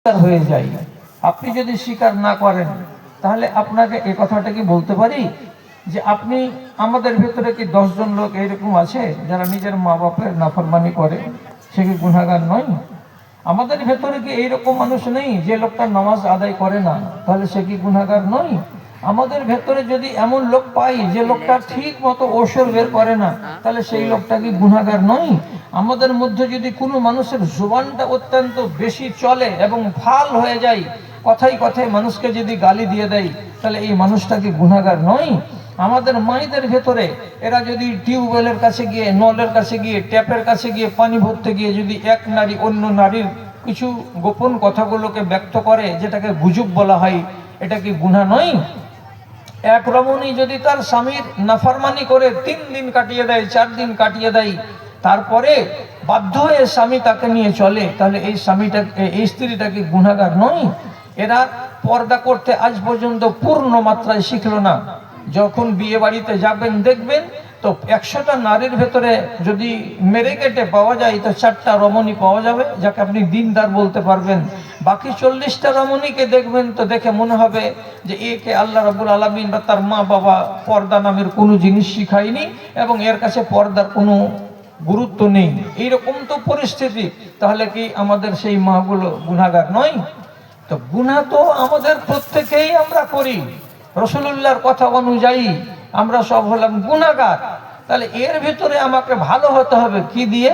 হয়ে যায়। আপনি যদি স্বীকার না করেন তাহলে আপনাকে এই কথাটা কি বলতে পারি যে আপনি আমাদের ভেতরে কি 10 জন লোক এইরকম আছে যারা নিজের মা বাপের নাফরমানি করে, সে কি গুনাহগার নয়? আমাদের ভেতরে কি এইরকম মানুষ নেই যে লোকটা নামাজ আদায় করে না, তাহলে সে কি গুনাহগার নয়? আমাদের ভেতরে যদি এমন লোক পাই যে লোকটা ঠিক মতো ওসর বের করে না, তাহলে সেই লোকটা কি গুনাহগার নয়? আমাদের মধ্যে যদি কোনো মানুষের জুবানটা অত্যন্ত বেশি চলে এবং ফাল হয়ে যায়, কথায় কথায় মানুষকে যদি গালি দিয়ে দেয়, তাহলে এই মানুষটা কি গুনাহগার নয়? আমাদের মায়েদের ভেতরে এরা যদি টিউবওয়েলের কাছে গিয়ে, নলের কাছে গিয়ে, ট্যাপের কাছে গিয়ে পানি ভরতে গিয়ে যদি এক নারী অন্য নারীর কিছু গোপন কথাগুলোকে ব্যক্ত করে, যেটাকে গুজব বলা হয়, এটা কি গুনাহ নয়? এক রমণী যদি তার স্বামীর নাফরমানি করে 3 দিন কাটিয়ে দেয়, 4 দিন কাটিয়ে দেয়, তারপরে বাধ্য হয়ে স্বামী তাকে নিয়ে চলে, তাহলে এই এই স্ত্রীটা কি গুনাহগার নয়? এরা পর্দা করতে আজ পর্যন্ত পূর্ণ মাত্রায় শিখলো না। যখন বিয়ে বাড়িতে যাবেন দেখবেন তো 100টা নারীর ভেতরে যদি মেরে কেটে পাওয়া যায় তো 4টা রমণী পাওয়া যাবে যাকে আপনি দিনদার বলতে পারবেন। বাকি 40টা রমণীকে দেখবেন তো দেখে মনে হবে যে একে আল্লাহ রাব্বুল আলামিন বা তার মা বাবা পর্দা নামের কোনো জিনিস শিখায়নি এবং এর কাছে পর্দার কোনো গুরুত্ব নেই। এইরকম তো পরিস্থিতি, তাহলে কি আমাদের সেই মাগুলো গুনাহগার নয়? তো গুনাহ তো আমাদের প্রত্যেকেই আমরা করি, রাসূলুল্লাহর কথা অনুযায়ী আমরা সব হলাম গুনাহগার। তাহলে এর ভিতরে আমাকে ভালো হতে হবে কি দিয়ে?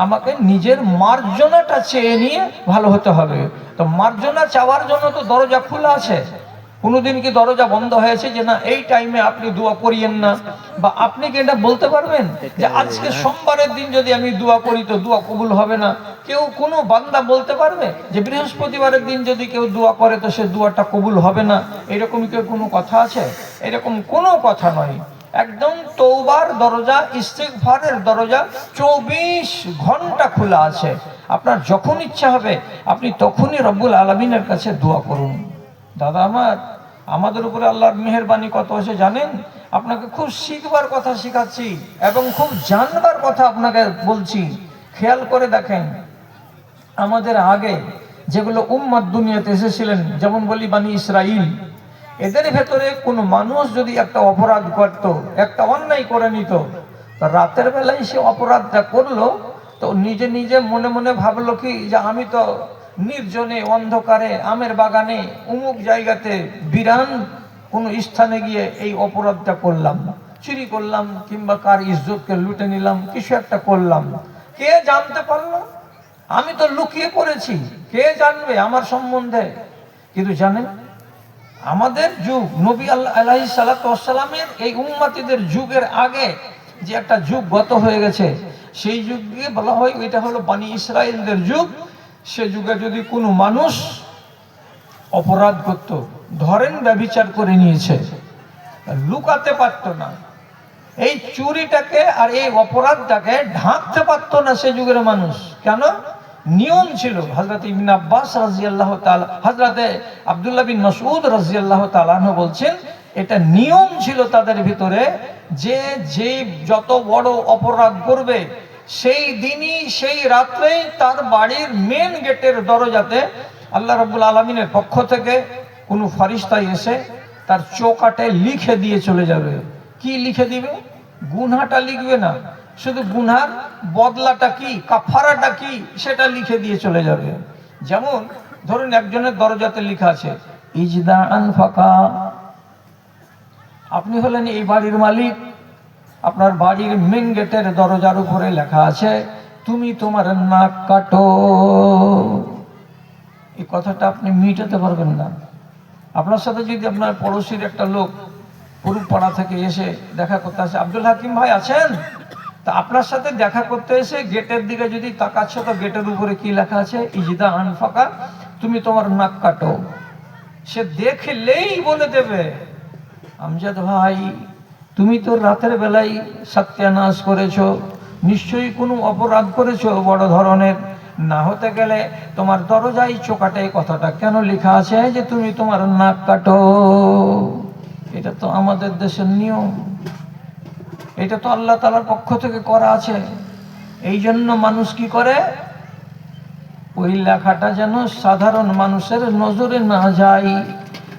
আমাকে নিজের মার্জনাটা চেয়ে নিয়ে ভালো হতে হবে। তো মার্জনা চাওয়ার জন্য তো দরজা খোলা আছে। কোনোদিন কি দরজা বন্ধ হয়েছে যে না এই টাইমে আপনি দোয়া করিয়েন না? বা আপনি কি এটা বলতে পারবেন যে আজকে সোমবারের দিন যদি আমি দোয়া করি তো দোয়া কবুল হবে না? কেউ কোনো বান্দা বলতে পারবে যে বৃহস্পতিবারের দিন যদি কেউ দোয়া করে তো সে দোয়াটা কবুল হবে না? এরকম কি কোনো কথা আছে? এরকম কোনো কথা নয়। একদম তওবার দরজা, ইস্তিগফারের দরজা 24 ঘন্টা খোলা আছে। আপনার যখন ইচ্ছা হবে আপনি তখনই রব্বুল আলামিনের কাছে দোয়া করুন। দাদা আমাদের উপরে আল্লাহর মেহেরবানি কত আছে জানেন? আপনাকে খুব শিখবার কথা শিখাচ্ছি এবং খুব জানবার কথা আপনাকে বলছি। খেয়াল করে দেখেন, আমাদের আগে যেগুলো উম্মাত দুনিয়াতে এসেছিলেন, যেমন বলি বানি ইসরাইল, এদের ভেতরে কোনো মানুষ যদি একটা অপরাধ করত, একটা অন্যায় করে নিত, রাতের বেলায় সে অপরাধটা করলো তো নিজে নিজে মনে মনে ভাবলো কি যে আমি তো নির্জনে অন্ধকারে আমের বাগানে অমুক জায়গাতে বিরান কোনো স্থানে গিয়ে এই অপরাধটা করলাম, চুরি করলাম কিংবা কার ইজ্জতকে লুটে নিলাম, কিছু একটা করলাম। কে জানতে পারলো? আমি তো লুকিয়ে পড়েছি, কে জানবে আমার সম্বন্ধে? কিন্তু জানেন, আমাদের যুগ, নবী আলাইহিস সালাতু ওয়াস সালামের এই উম্মতিদের যুগের আগে যে একটা যুগ গত হয়ে গেছে, সেই যুগকে বলা হয় এটা হলো বানি ইসরাইলদের যুগ। সে যুগে যদি কোনো মানুষ অপরাধ করত, ধরেন ব্যভিচার করে নিয়েছে, লুকাতে পারত না, এই চুরিটাকে আর এই অপরাধটাকে ঢাকতে পারত না সে যুগের মানুষ। কেন? নিয়ম ছিল। হযরত ইবনে আব্বাস রাদিয়াল্লাহু তাআলা, হযরতে আব্দুল্লাহ বিন মাসউদ রাদিয়াল্লাহু তাআলা বলছেন, এটা নিয়ম ছিল তাদের ভিতরে যে যে যত বড় অপরাধ করবে সেই দিনই সেই রাত্রেই তার বাড়ির মেন গেটের দরজাতে আল্লাহ রাব্বুল আলামিনের পক্ষ থেকে কোনো ফেরেশতা এসে তার চৌকাটে লিখে দিয়ে চলে যাবে। কি লিখে দিবে? গুনাহটা লিখবে না, শুধু গুনার বদলাটা কি, কাফারাটা কি, সেটা লিখে দিয়ে চলে যাবে। যেমন ধরুন একজনের দরজাতে লেখা আছে ইজদা আনফাকা, আপনি হলেন এই বাড়ির মালিক, আপনার বাড়ির মেন গেটের দরজার উপরে লেখা আছে তুমি তোমার নাক কাটো। এই কথাটা আপনি মিটাতে পারবেন না। আপনার সাথে যদি আপনার পড়োশির একটা লোক পুরুপ পাড়া থেকে এসে দেখা করতে আসে, আব্দুল হাকিম ভাই আছেন? তা আপনার সাথে দেখা করতে এসে গেটের দিকে যদি তাকাচ্ছে তো গেটের উপরে কি লেখা আছে? ইজদা আনফাকা, তুমি তোমার নাক কাটো। সে দেখলেই বলে দেবে আমজাদ ভাই তুমি তো রাতের বেলায় সত্যানাশ করেছো, নিশ্চয়ই কোনো অপরাধ করেছো বড় ধরনের। না হতে গেলে তোমার দরজায় চোকাটে কথাটা কেন লেখা আছে যে তুমি তোমার নাক কাটো? এটা তো আমাদের দেশের নিয়ম, এটা তো আল্লাহ তাআলার পক্ষ থেকে করা আছে। এই জন্য মানুষ কি করে? ওই লেখাটা যেন সাধারণ মানুষের নজরে না যায়,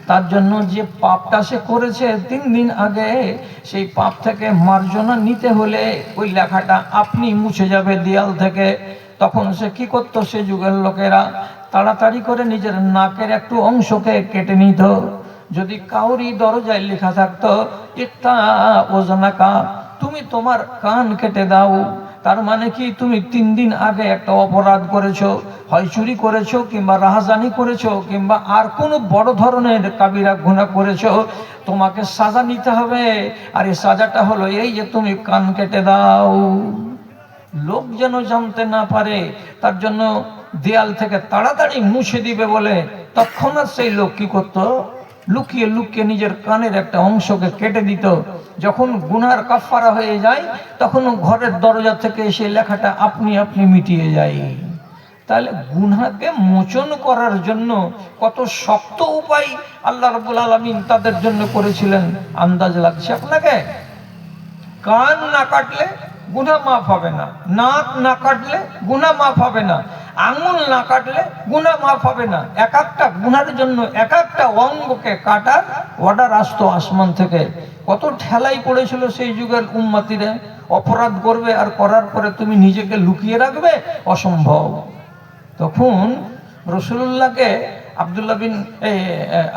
তার জন্য যে পাপটা সে করেছে 3 দিন আগে, সেই পাপ থেকে মার্জনা নিতে হলে ওই লেখাটা আপনি মুছে যাবে দেয়াল থেকে। তখন সে কি করতো, সে যুগের লোকেরা তাড়াতাড়ি করে নিজের নাকের একটু অংশকে কেটে নিত। যদি কাউরি দরজায় লেখা থাকতো ইত্তা ওজনাকা, তুমি তোমার কান কেটে দাও, তার মানে কি তুমি 3 দিন আগে একটা অপরাধ করেছো, হয় চুরি করেছো কিংবা রাহাজানি করেছো কিংবা আর কোনো বড় ধরনের কাবিরা গুনাহ করেছো, তোমাকে সাজা নিতে হবে। আর এই সাজাটা হলো এই যে তুমি কান কেটে দাও। লোক যেন জানতে না পারে, তার জন্য দেয়াল থেকে তাড়াতাড়ি মুছে দিবে বলে তৎক্ষণাৎ সেই লোক কি করতো, লুকিয়ে লুকিয়ে নিজের কানের একটা অংশকে কেটে দিত। যখন গুনার কাফারা হয়ে যায় তখন ঘরের দরজা থেকে সেই লেখাটা আপনি আপনি মিটিয়ে যায়। তাহলে গুনাহকে মোচন করার জন্য কত শক্ত উপায় আল্লাহ রাব্বুল আলামিন তাদের জন্য করেছিলেন, আন্দাজ লাগছে আপনাকে? কান না কাটলে গুনাহ মাফ হবে না, নাক না কাটলে গুনাহ মাফ হবে না, আঙুল না কাটলে গুনাহ মাফ হবে না। এক একটা গুনার জন্য এক একটা অঙ্গকে কাটার অর্ডার আসতো আসমান থেকে। কত ঠেলাই পড়েছিল সেই যুগের উম্মতিরা। অপরাধ করবে আর করার পরে তুমি নিজেকে লুকিয়ে রাখবে, অসম্ভব। তখন রাসূলুল্লাহকে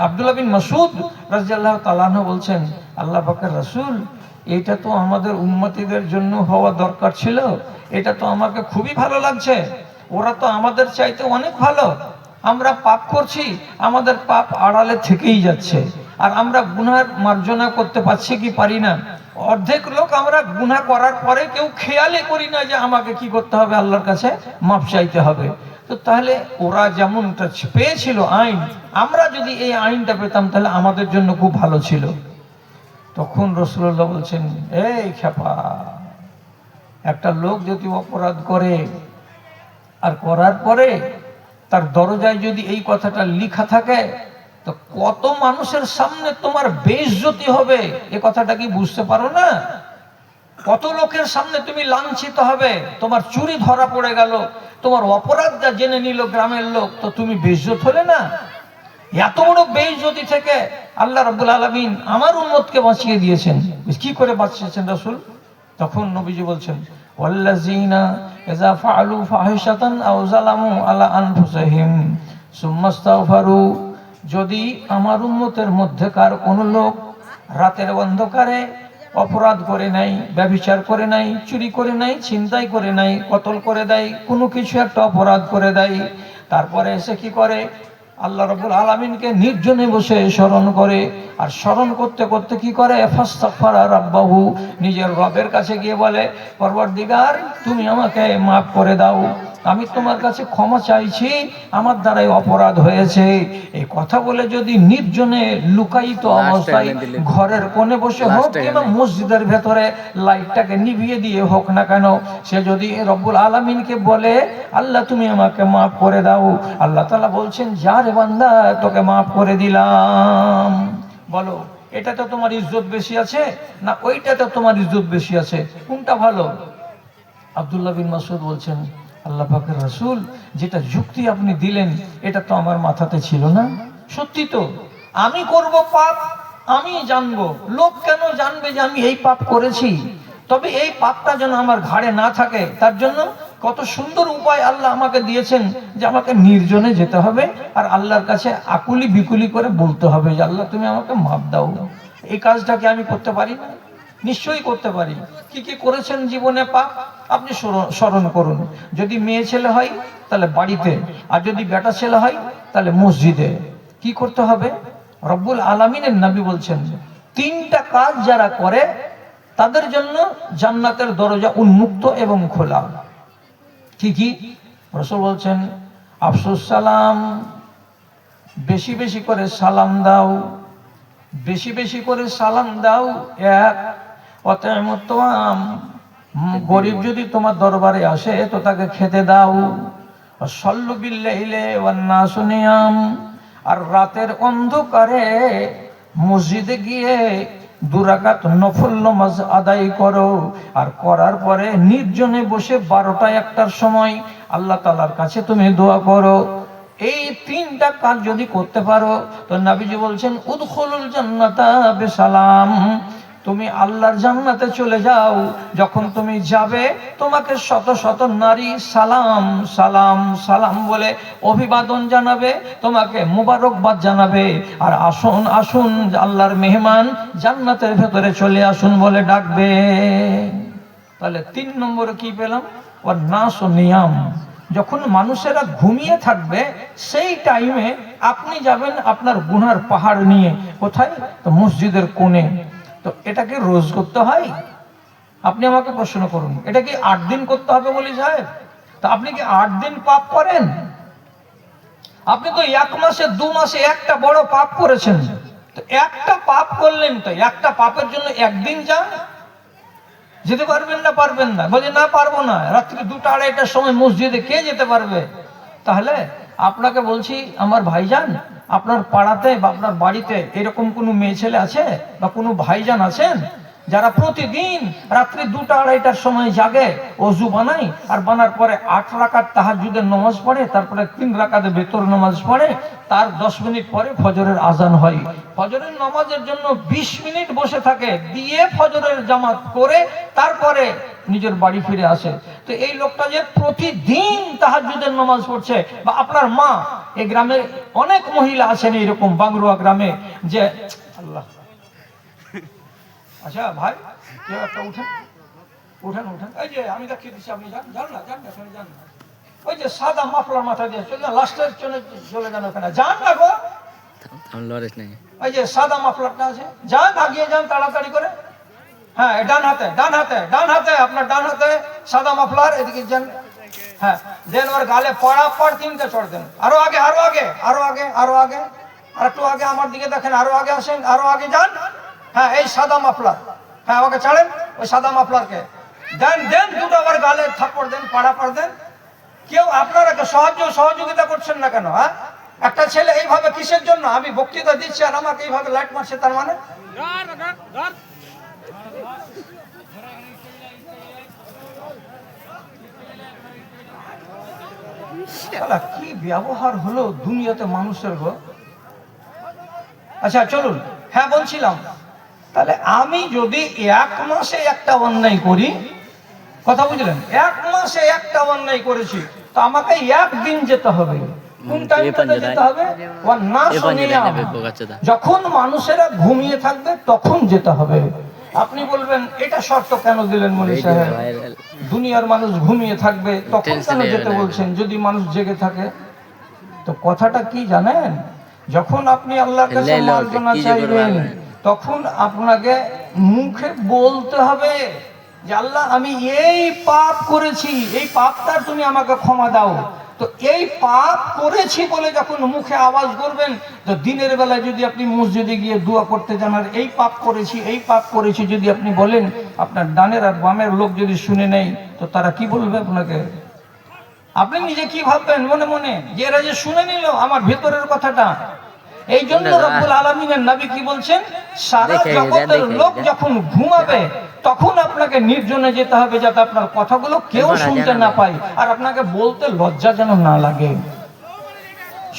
আব্দুল্লাহ বিন মাসউদ রাদিয়াল্লাহু তাআলা আনহু বলছেন, আল্লাহ পাকের রাসূল, এটা তো আমাদের উম্মতিদের জন্য হওয়া দরকার ছিল, এটা তো আমাকে খুবই ভালো লাগছে। ওরা তো আমাদের চাইতে অনেক ভালো, আমরা পাপ করছি, আমাদের পাপ আড়ালে থেকেই যাচ্ছে, আর আমরা গুনাহ মার্জনা করতে পারছি কি পারি না। অর্ধেক লোক আমরা গুনাহ করার পরে কেউ খেয়ালই করি না যে আমাকে কি করতে হবে, আল্লাহর কাছে মাফ চাইতে হবে। তো তাহলে ওরা যেমনটা পেয়েছিল আইন, আমরা যদি এই আইনটা পেতাম তাহলে আমাদের জন্য খুব ভালো ছিল। তখন রাসূলুল্লাহ বলছেন, এই খেপা, একটা লোক যদি অপরাধ করে আর করার পরে তার দরজায় যদি এই কথাটা লেখা থাকে, তো কত মানুষের সামনে তোমার বেইজ্জতি হবে, এ কথাটা কি বুঝতে পারো না? কত লোকের সামনে তুমি লাঞ্ছিত হবে, তোমার চুরি ধরা পড়ে গেল, তোমার অপরাধটা জেনে নিল গ্রামের লোক, তো তুমি বেইজ্জত হলে না? এত বড় বেইজ্জতি থেকে আল্লাহ রাব্বুল আলামিন আমার উম্মতকে বাঁচিয়ে দিয়েছেন। কি করে বাঁচিয়েছেন রাসূল? তখন নবীজি বলছেন, ওয়াল্লাযিনা ইযা ফাআলু ফাহিশাতান আও যালামু আলা আনফুসিহিম সুম্মা ইস্তাগফারু, যদি আমার উম্মতের মধ্যেকার কোন লোক রাতের অন্ধকারে অপরাধ করে নাই, ব্যভিচার করে নাই, চুরি করে নাই, ছিনতাই করে নাই, কতল করে দেয়, কোনো কিছু একটা অপরাধ করে দেয়, তারপরে এসে কি করে, আল্লাহ রাব্বুল আলামিনকে নির্জনে বসে স্মরণ করে, আর স্মরণ করতে করতে কি করে, ফাস্তাগফারা রাব্বাহু, নিজের রবের কাছে গিয়ে বলে, পরওয়ারদিগার তুমি আমাকে মাফ করে দাও, আমি তোমার কাছে ক্ষমা চাইছি, আমার দ্বারাই অপরাধ হয়েছে। এই কথা বলে যদি নির্জনে লুকায়িত অবস্থায় ঘরের কোণে বসে হোক কিংবা মসজিদের ভেতরে লাইটটাকে নিভিয়ে দিয়ে হোক না কেন, সে যদি রব্বুল আলামিনকে বলে, আল্লাহ তুমি আমাকে মাফ করে দাও, আল্লাহ তাআলা বলছেন, যা রে বান্দা তোকে মাফ করে দিলাম। বলো, এটাতে তোমার ইজ্জত বেশি আছে না ওইটাতে তোমার ইজ্জত বেশি আছে, কোনটা ভালো? আব্দুল্লাহ বিন মাসউদ বলছেন, আল্লাহ পাকের রাসূল, যেটা যুক্তি আপনি দিলেন এটা তো আমার মাথাতে ছিল না। সত্যি তো, আমি করব পাপ, আমি জানবো, লোক কেন জানবে যে আমি এই পাপ করেছি? তবে এই পাপটা যেন আমার ঘাড়ে না থাকে, তার জন্য কত সুন্দর উপায় আল্লাহ আমাকে দিয়েছেন, যে আমাকে নির্জনে যেতে হবে আর আল্লাহর কাছে আকুলি বিকুলি করে বলতে হবে যে আল্লাহ তুমি আমাকে মাফ দাও। এই কাজটাকে আমি করতে পারি না? নিশ্চয়ই করতে পারি। কি কি করেছেন জীবনে পাপ আপনি স্মরণ করুন। যদি মেয়ে ছেলে হয় তাহলে বাড়িতে, আর যদি বেটা ছেলে হয় তাহলে মসজিদে। কি করতে হবে? রব্বুল আলামিনের নবী বলছেন, 3টা কাজ যারা করে তাদের জন্য জান্নাতের দরজা উন্মুক্ত এবং খোলা। কি কি? রাসূল বলছেন, আফসুস সালাম, বেশি বেশি করে সালাম দাও, বেশি বেশি করে সালাম দাও। এক, অতএমত তোয়াম, গরিব যদি তোমার দরবারে আসে তো তাকে খেতে দাও। সল্লু বিল্লাইলি ওয়ান নাসু নিয়াম, আর রাতের অন্ধকারে মসজিদে গিয়ে 2 রাকাত নফল নামাজ আদায় করো, আর করার পরে নির্জনে বসে 12টা 1টার সময় আল্লাহ তাআলার কাছে তুমি দোয়া করো। এই তিনটা কাজ যদি করতে পারো তো নবীজি বলছেন উদখুলুল জান্নাতা বিসালাম, তুমি আল্লাহর জান্নাতে চলে যাও। যখন তুমি যাবে তোমাকে শত শত নারী সালাম সালাম সালাম বলে অভিবাদন জানাবে, তোমাকে মুবারকবাদ জানাবে, আর আসুন আসুন আল্লাহর মেহমান জান্নাতের ভেতরে চলে আসুন বলে ডাকবে। তাহলে 3 নম্বরে কি পেলাম? ওয়ান নাস ও নিয়াম। যখন মানুষেরা ঘুমিয়ে থাকবে সেই টাইমে আপনি যাবেন আপনার গুনার পাহাড় নিয়ে। কোথায়? তো মসজিদের কোণে। তো এটাকে রোজ করতে হয়? আপনি আমাকে প্রশ্ন করুন, এটা কি 8 দিন করতে হবে বলি সাহেব? তা আপনি কি 8 দিন পাপ করেন? আপনি তো 1 মাসে 2 মাসে একটা বড় পাপ করেছেন। তো একটা পাপ করলেন, তো একটা পাপের জন্য 1 দিন যান। যেতে পারবেন না? পারবেন না? বলে না পারবো না। রাত্রি 2টা 2:30টার সময় মসজিদে কে যেতে পারবে? তাহলে আপনাকে বলছি আমার ভাইজান, আপনার পাড়াতে বা আপনার বাড়িতে এরকম কোনো মেয়ে ছেলে আছে বা কোনো ভাইজান আছেন যারা প্রতিদিন রাত্রি 2টা 2:30টার সময় জাগে, ওযু বানায়, আর বানার পরে 8 রাকাত তাহাজ্জুদের নামাজ পড়ে, তারপরে 3 রাকাতে বেতর নামাজ পড়ে, তার 10 মিনিট পরে ফজরের আজান হয়, ফজরের নামাজের জন্য 20 মিনিট বসে থাকে, দিয়ে ফজরের জামাত করে তারপরে নিজের বাড়ি ফিরে আসে। তো এই লোকটা যে প্রতিদিন তাহাজ্জুদের নামাজ পড়ছে, বা আপনার মা, এই গ্রামে অনেক মহিলা আছেন এরকম বাংরুয়া গ্রামে, যে আল্লাহ, আচ্ছা ভাই কেউ একটা উঠেন উঠেন উঠেন, এই যে আমি দেখিয়ে দিচ্ছি, আপনি যান যান না, যান না, যান না, ওই যে সাদা মাফলার মাথা দিয়ে চলে যান, লাস্টের চলে যান ওখানে, যান না গো, ওই যে সাদা মাফলারটা আছে, যান, আগিয়ে যান তাড়াতাড়ি করে। হ্যাঁ, ডান হাতে ডান হাতে ডান হাতে, আপনার ডান হাতে সাদা মাফলার, এদিকে যান। হ্যাঁ, দেন ওর গালে পড়াপড় 3টে চড় দেন। আরো আগে আরো আগে আরো আগে আরো আগে, আর একটু আগে আমার দিকে দেখেন, আরো আগে আসেন, আরো আগে যান। হ্যাঁ, এই সাদা মাফলার, হ্যাঁ ওকে ছাড়েন, ওই সাদা মাফলারকে দেন, দেন 2টো আবার গালে থাপ্পড় দেন, পড়াপড় দেন। কেউ আপনারা সহযোগিতা করছেন না কেন? হ্যাঁ, একটা ছেলে এইভাবে কিসের জন্য? আমি বক্তৃতা দিচ্ছি আর আমাকে এইভাবে লাইট মারছে, তার মানে কি ব্যবহার হলো দুনিয়াতে মানুষের গো। আচ্ছা চলুন, হ্যাঁ বলছিলাম, তাহলে আমি যদি 1 মাসে একটা অন্যায় করি, কথা বুঝলেন, 1 মাসে একটা অন্যায় করেছি, তো আমাকে 1 দিন যেতে হবে। কোন টাইমটাতে যেতে হবে? যখন মানুষেরা ঘুমিয়ে থাকবে তখন যেতে হবে। আপনি বলবেন এটা শর্ত কেন দিলেন মৌলভী সাহেব? দুনিয়ার মানুষ ঘুমিয়ে থাকবে তখন কেন যেতে বলছেন যদি মানুষ জেগে থাকে? তো কথাটা কি জানেন, যখন আপনি আল্লাহর কাছে মার্জনা চাইবেন তখন আপনাকে মুখে বলতে হবে যে আল্লাহ আমি এই পাপ করেছি, এই পাপটার তুমি আমাকে ক্ষমা দাও। তো এই পাপ করেছি বলে যখন মুখে আওয়াজ করবেন, তো দিনের বেলায় যদি আপনি মসজিদে গিয়ে দোয়া করতে যান আর এই পাপ করেছি এই পাপ করেছি যদি আপনি বলেন, আপনার ডানের আর বামের লোক যদি শুনে নেয় তো তারা কি বলবে আপনাকে? আপনি নিজে কি ভাববেন মনে মনে, যে এরা যে শুনে নিল আমার ভেতরের কথাটা। এই জন্য রব্বুল আলামিনের নবী কি বলছেন, সারা জগতের লোক যখন ঘুমাবে তখন আপনাকে নির্জনে যেতে হবে, যাতে আপনার কথাগুলো কেউ শুনতে না পায় আর আপনাকে বলতে লজ্জা যেন না লাগে।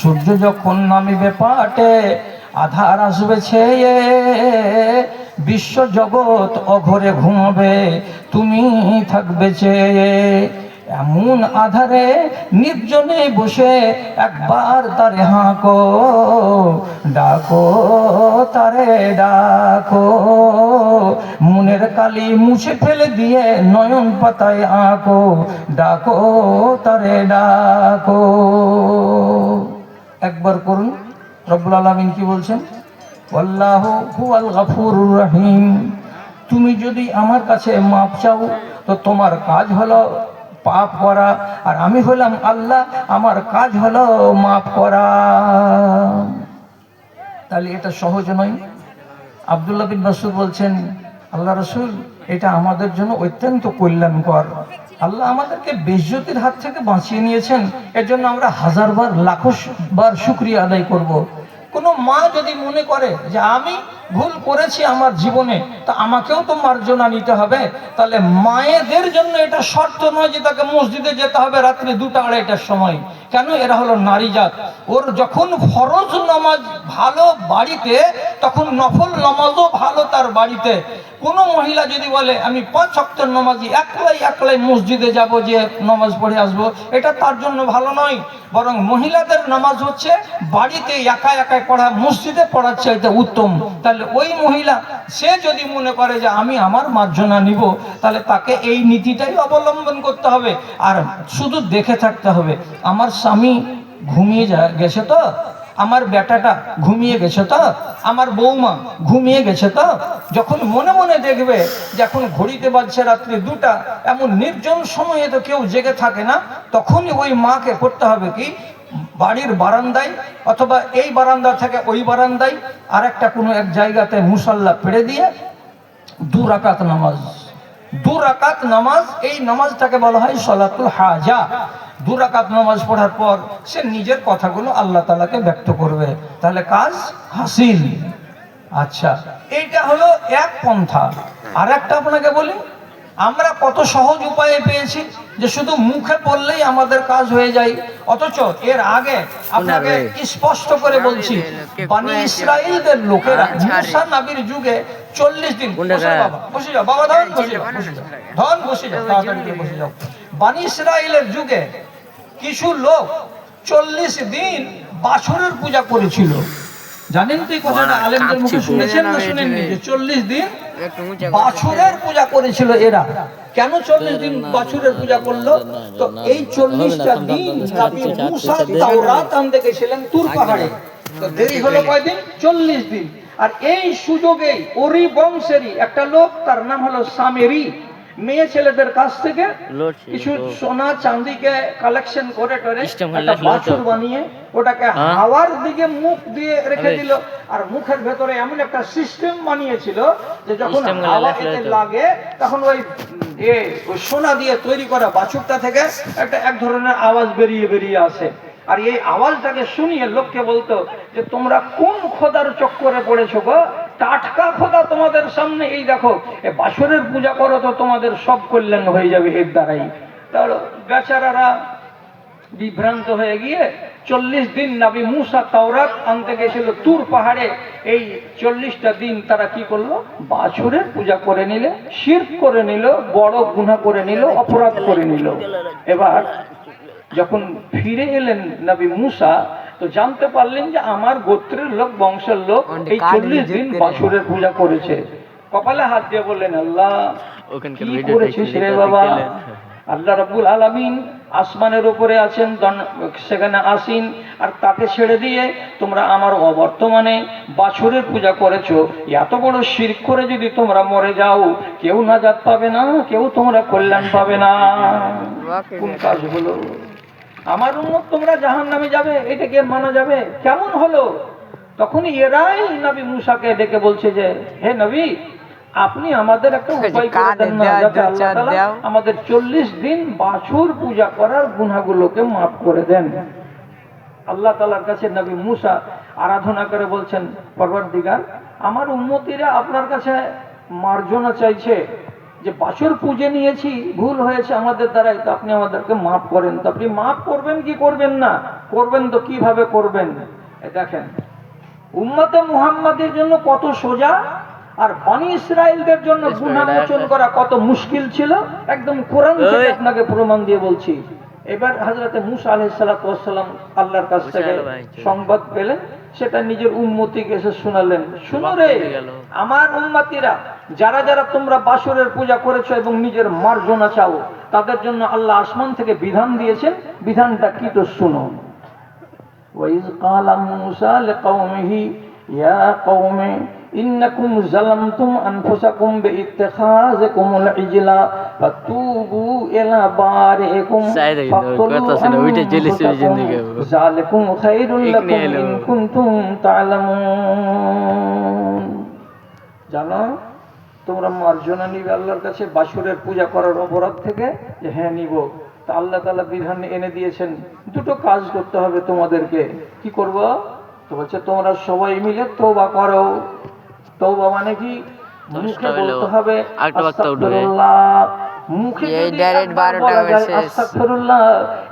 সূর্য যখন নামিবে পাটে, আধার আসবে ছেয়ে, বিশ্ব জগৎ অঘরে ঘুমাবে, তুমি থাকবে চেয়ে। এমন আধারে নির্জনে বসে একবার তারে হাঁকো, ডাকো তারে ডাকো, মনের কালি মুছে ফেলে দিয়ে নয়ন পাতায় আঁকো, ডাকো তারে ডাকো। একবার করুন। রব্বুল আলামিন কি বলছেন? আল্লাহু হুয়াল গফুরুর রহিম। তুমি যদি আমার কাছে মাপ চাও তো তোমার কাজ হলো পাপ করা, আর আমি হলাম আল্লাহ, আমার কাজ হলো মাফ করা। তাহলে এটা সহজ নয়। আব্দুল্লাহ বিন মাসউদ বলছেন, আল্লাহ রাসূল এটা আমাদের জন্য অত্যন্ত কল্যাণকর। আল্লাহ আমাদেরকে বেইজ্জতির হাত থেকে বাঁচিয়ে নিয়েছেন, এর জন্য আমরা 1000 বার লাখো বার শুকরিয়া আদায় করব। কোন কোনো মা যদি মনে করে যে আমি ভুল করেছি আমার জীবনে, তা আমাকেও তো মার্জনা নিতে হবে, তাহলে মায়েদের জন্য এটা শর্ত নয় যে তাকে মসজিদে যেতে হবে রাত্রি 2টা-2:30টার সময়। কেন? এরা হলো নারী জাত। ওর যখন ফরজ নামাজ ভালো বাড়িতে, তখন নফল নামাজও ভালো তার বাড়িতে। কোনো মহিলা যদি বলে আমি 5 ওয়াক্তের নামাজি একলাই মসজিদে যাব, যে নামাজ পড়ে আসবো, এটা তার জন্য ভালো নয়। বরং মহিলাদের নামাজ হচ্ছে বাড়িতে একা পড়া, মসজিদে পড়ার চাইতে উত্তম। তাহলে ওই মহিলা সে যদি মনে করে যে আমি আমার মার্জনা নিব, তাহলে তাকে এই নীতিটাই অবলম্বন করতে হবে। আর শুধু দেখে থাকতে হবে, আমার স্বামী ঘুমিয়ে গেছে তো, আমার বেটাটা ঘুমিয়ে গেছে তো, আমার বৌমা ঘুমিয়ে গেছে তো। যখন মনে মনে দেখবে যে এখন ঘড়িতে বাজছে রাত্রি 2টা, এমন নির্জন সময়ে তো কেউ জেগে থাকে না, তখনই ওই মাকে করতে হবে কি, বাড়ির বারান্দায় অথবা এই বারান্দা থেকে ওই বারান্দায় আর একটা কোনো এক জায়গাতে মুসাল্লা পেড়ে দিয়ে 2 রাকাত নামাজ, 2 রাকাত নামাজ, এই নামাজটাকে বলা হয় সলাতুল হাজা। 2 রাকাত নামাজ পড়ার পর সে নিজের কথাগুলো আল্লাহ তাআলাকে ব্যক্ত করবে, তাহলে কাজ হাসিল। আচ্ছা, এইটা হলো এক পন্থা। আর একটা আপনাকে বলি, আমরা কত সহজ উপায়ে পেয়েছি যে শুধু মুখে পড়লেই আমাদের কাজ হয়ে যায়। অথচ এর আগে আপনাকে স্পষ্ট করে বলছি, বনি ইসরাইলদের লোকেরা মুসা নবীর যুগে 40 দিন, বসে যাও বাবা, ধন বসে যাও, তাড়াতাড়ি বসে যাও। বনি ইসরাইলের যুগে কিছু লোক 40 দিন বাছুরের পূজা করেছিল। জানেন তো এই কথাটা? আলেমদের মুখে শুনেছেন না শুনেননি? যে 40 দিন বাছুরের পূজা করেছিল এরা। কেন 40 দিন বাছুরের পূজা করলো? তো এই 40টা দিন নবী মুসা তাওরাত আনতে গেছিলেন তুর পাহাড়ে, তো দেরি হলো কয়দিন? 40 দিন। আর এই সুযোগেই ওরই বংশেরই একটা লোক, তার নাম হলো সামেরি, মেয়ে ছেলেদের কাছ থেকে কিছু সোনা চাঁদিকে কালেকশন করে একটা বাছুর বানিয়ে ওটাকে হাওয়ার দিকে মুখ দিয়ে রেখে দিল। আর মুখের ভেতরে এমন একটা সিস্টেম বানিয়েছিল যে যখন হাওয়া এতে লাগে, তখন ওই সোনা দিয়ে তৈরি করা বাছুরটা থেকে এক ধরনের আওয়াজ বেরিয়ে আসে। আর এই আওয়াজটাকে শুনিয়ে লোককে বলতো যে তোমরা কোন খোদার চক্করে পড়েছো গো, টাটকা খোদা তোমাদের সামনে, এই দেখো এ বাছুরের পূজা করো তো তোমাদের সব কল্যাণ হয়ে যাবে এর দ্বারাই। তাহলে বেচারারা বিভ্রান্ত হয়ে গিয়ে 40 দিন নবী মুসা তাওরাত আনতে গেছিল তুর পাহাড়ে। এই 40টা দিন তারা কি করলো? বাছুরের পূজা করে নিলে, শিরক করে নিল, বড় গুনাহ করে নিল, অপরাধ করে নিল। এবার যখন ফিরে এলেন নবী মুসা, তো জানতে পারলেন যে আমার গোত্রের লোক, বংশের লোক এই 40 দিন বাছুরের পূজা করেছে। কপালে হাত দিয়ে বললেন, আল্লাহ কি করেছিস রে বাবা? আল্লাহ রাব্বুল আলামিন আসমানের উপরে আছেন, সেখানে আসীন, আর তাকে ছেড়ে দিয়ে তোমরা আমার অবর্তমানে বাছুরের পূজা করেছো। এত বড় শিরক করে যদি তোমরা মরে যাও, কেউ নাজাত পাবে না, কেউ তোমরা কল্যাণ পাবে না। কোন কাজ হলো? আমার উম্মত তোমরা জাহান্নামে যাবে, এটা কি মানা যাবে? কেমন হলো? তখনই এরাই নবী মুসাকে ডেকে বলছে যে হে নবী, আপনি আমাদের একটা উপায় করে দেন না, যাতে আল্লাহ তাআলা আমাদের 40 দিন বাছুর পূজা করার গুনাহগুলোকে মাফ করে দেন। আল্লাহ তাআলার কাছে নবী মুসা আরাধনা করে বলছেন, পরওয়ারদিগার, আমার উম্মতিরা আপনার কাছে মার্জনা চাইছে যে বাছুর পূজে নিয়েছি, ভুল হয়েছে আমাদের দ্বারাই, তো আপনি আমাদেরকে মাফ করেন। তো আপনি মাফ করবেন কি করবেন না? করবেন তো কিভাবে করবেন? দেখেন, উম্মতে মুহাম্মাদের জন্য কত সোজা, আর বনি ইসরাইলদের জন্য গুনাহ মোচন করা কত মুশকিল ছিল, একদম কোরআন থেকে আপনাকে প্রমাণ দিয়ে বলছি। এবার হযরতে মুসা আলাইহিস সালাতু ওয়াস সালাম আল্লাহর কাছ থেকে সংবাদ পেলেন, সেটা নিজের উম্মতিকে এসে শোনালেন। শুনো রে আমার উম্মতিরা, যারা যারা তোমরা বাছুরের পূজা করেছো এবং নিজের মার্জনা চাও, তাদের জন্য আল্লাহ আসমান থেকে বিধান দিয়েছেন। বিধানটা কি তো শুনো। ওয়াইজ ক্বালা মুসা লিকাওমিহি ইয়া কওমি ইন্নাকুম যালামতুম আনফুসাকুম বিইত্তিখাযিকুমুল ইজলা ফাতুবু ইলা বারিকুম যালিকুম খায়রুল লাকুম ইন কুনতুম তা'লামুন। জানো, তোমরা মার্জনা নিবে আল্লাহর কাছে বাছুরের পূজা করার অপরাধ থেকে, যে হ্যাঁ নিব। তা আল্লাহ তাআলা বিধান এনে দিয়েছেন, দুটো কাজ করতে হবে তোমাদেরকে। কি করব? তো বলছে তোমরা সবাই মিলে তওবা করো। তওবা মানে কি? মুখে বলতে হবে আস্তাগফিরুল্লাহ, মুখে যদি একবার বলা যায় আস্তাগফিরুল্লাহ,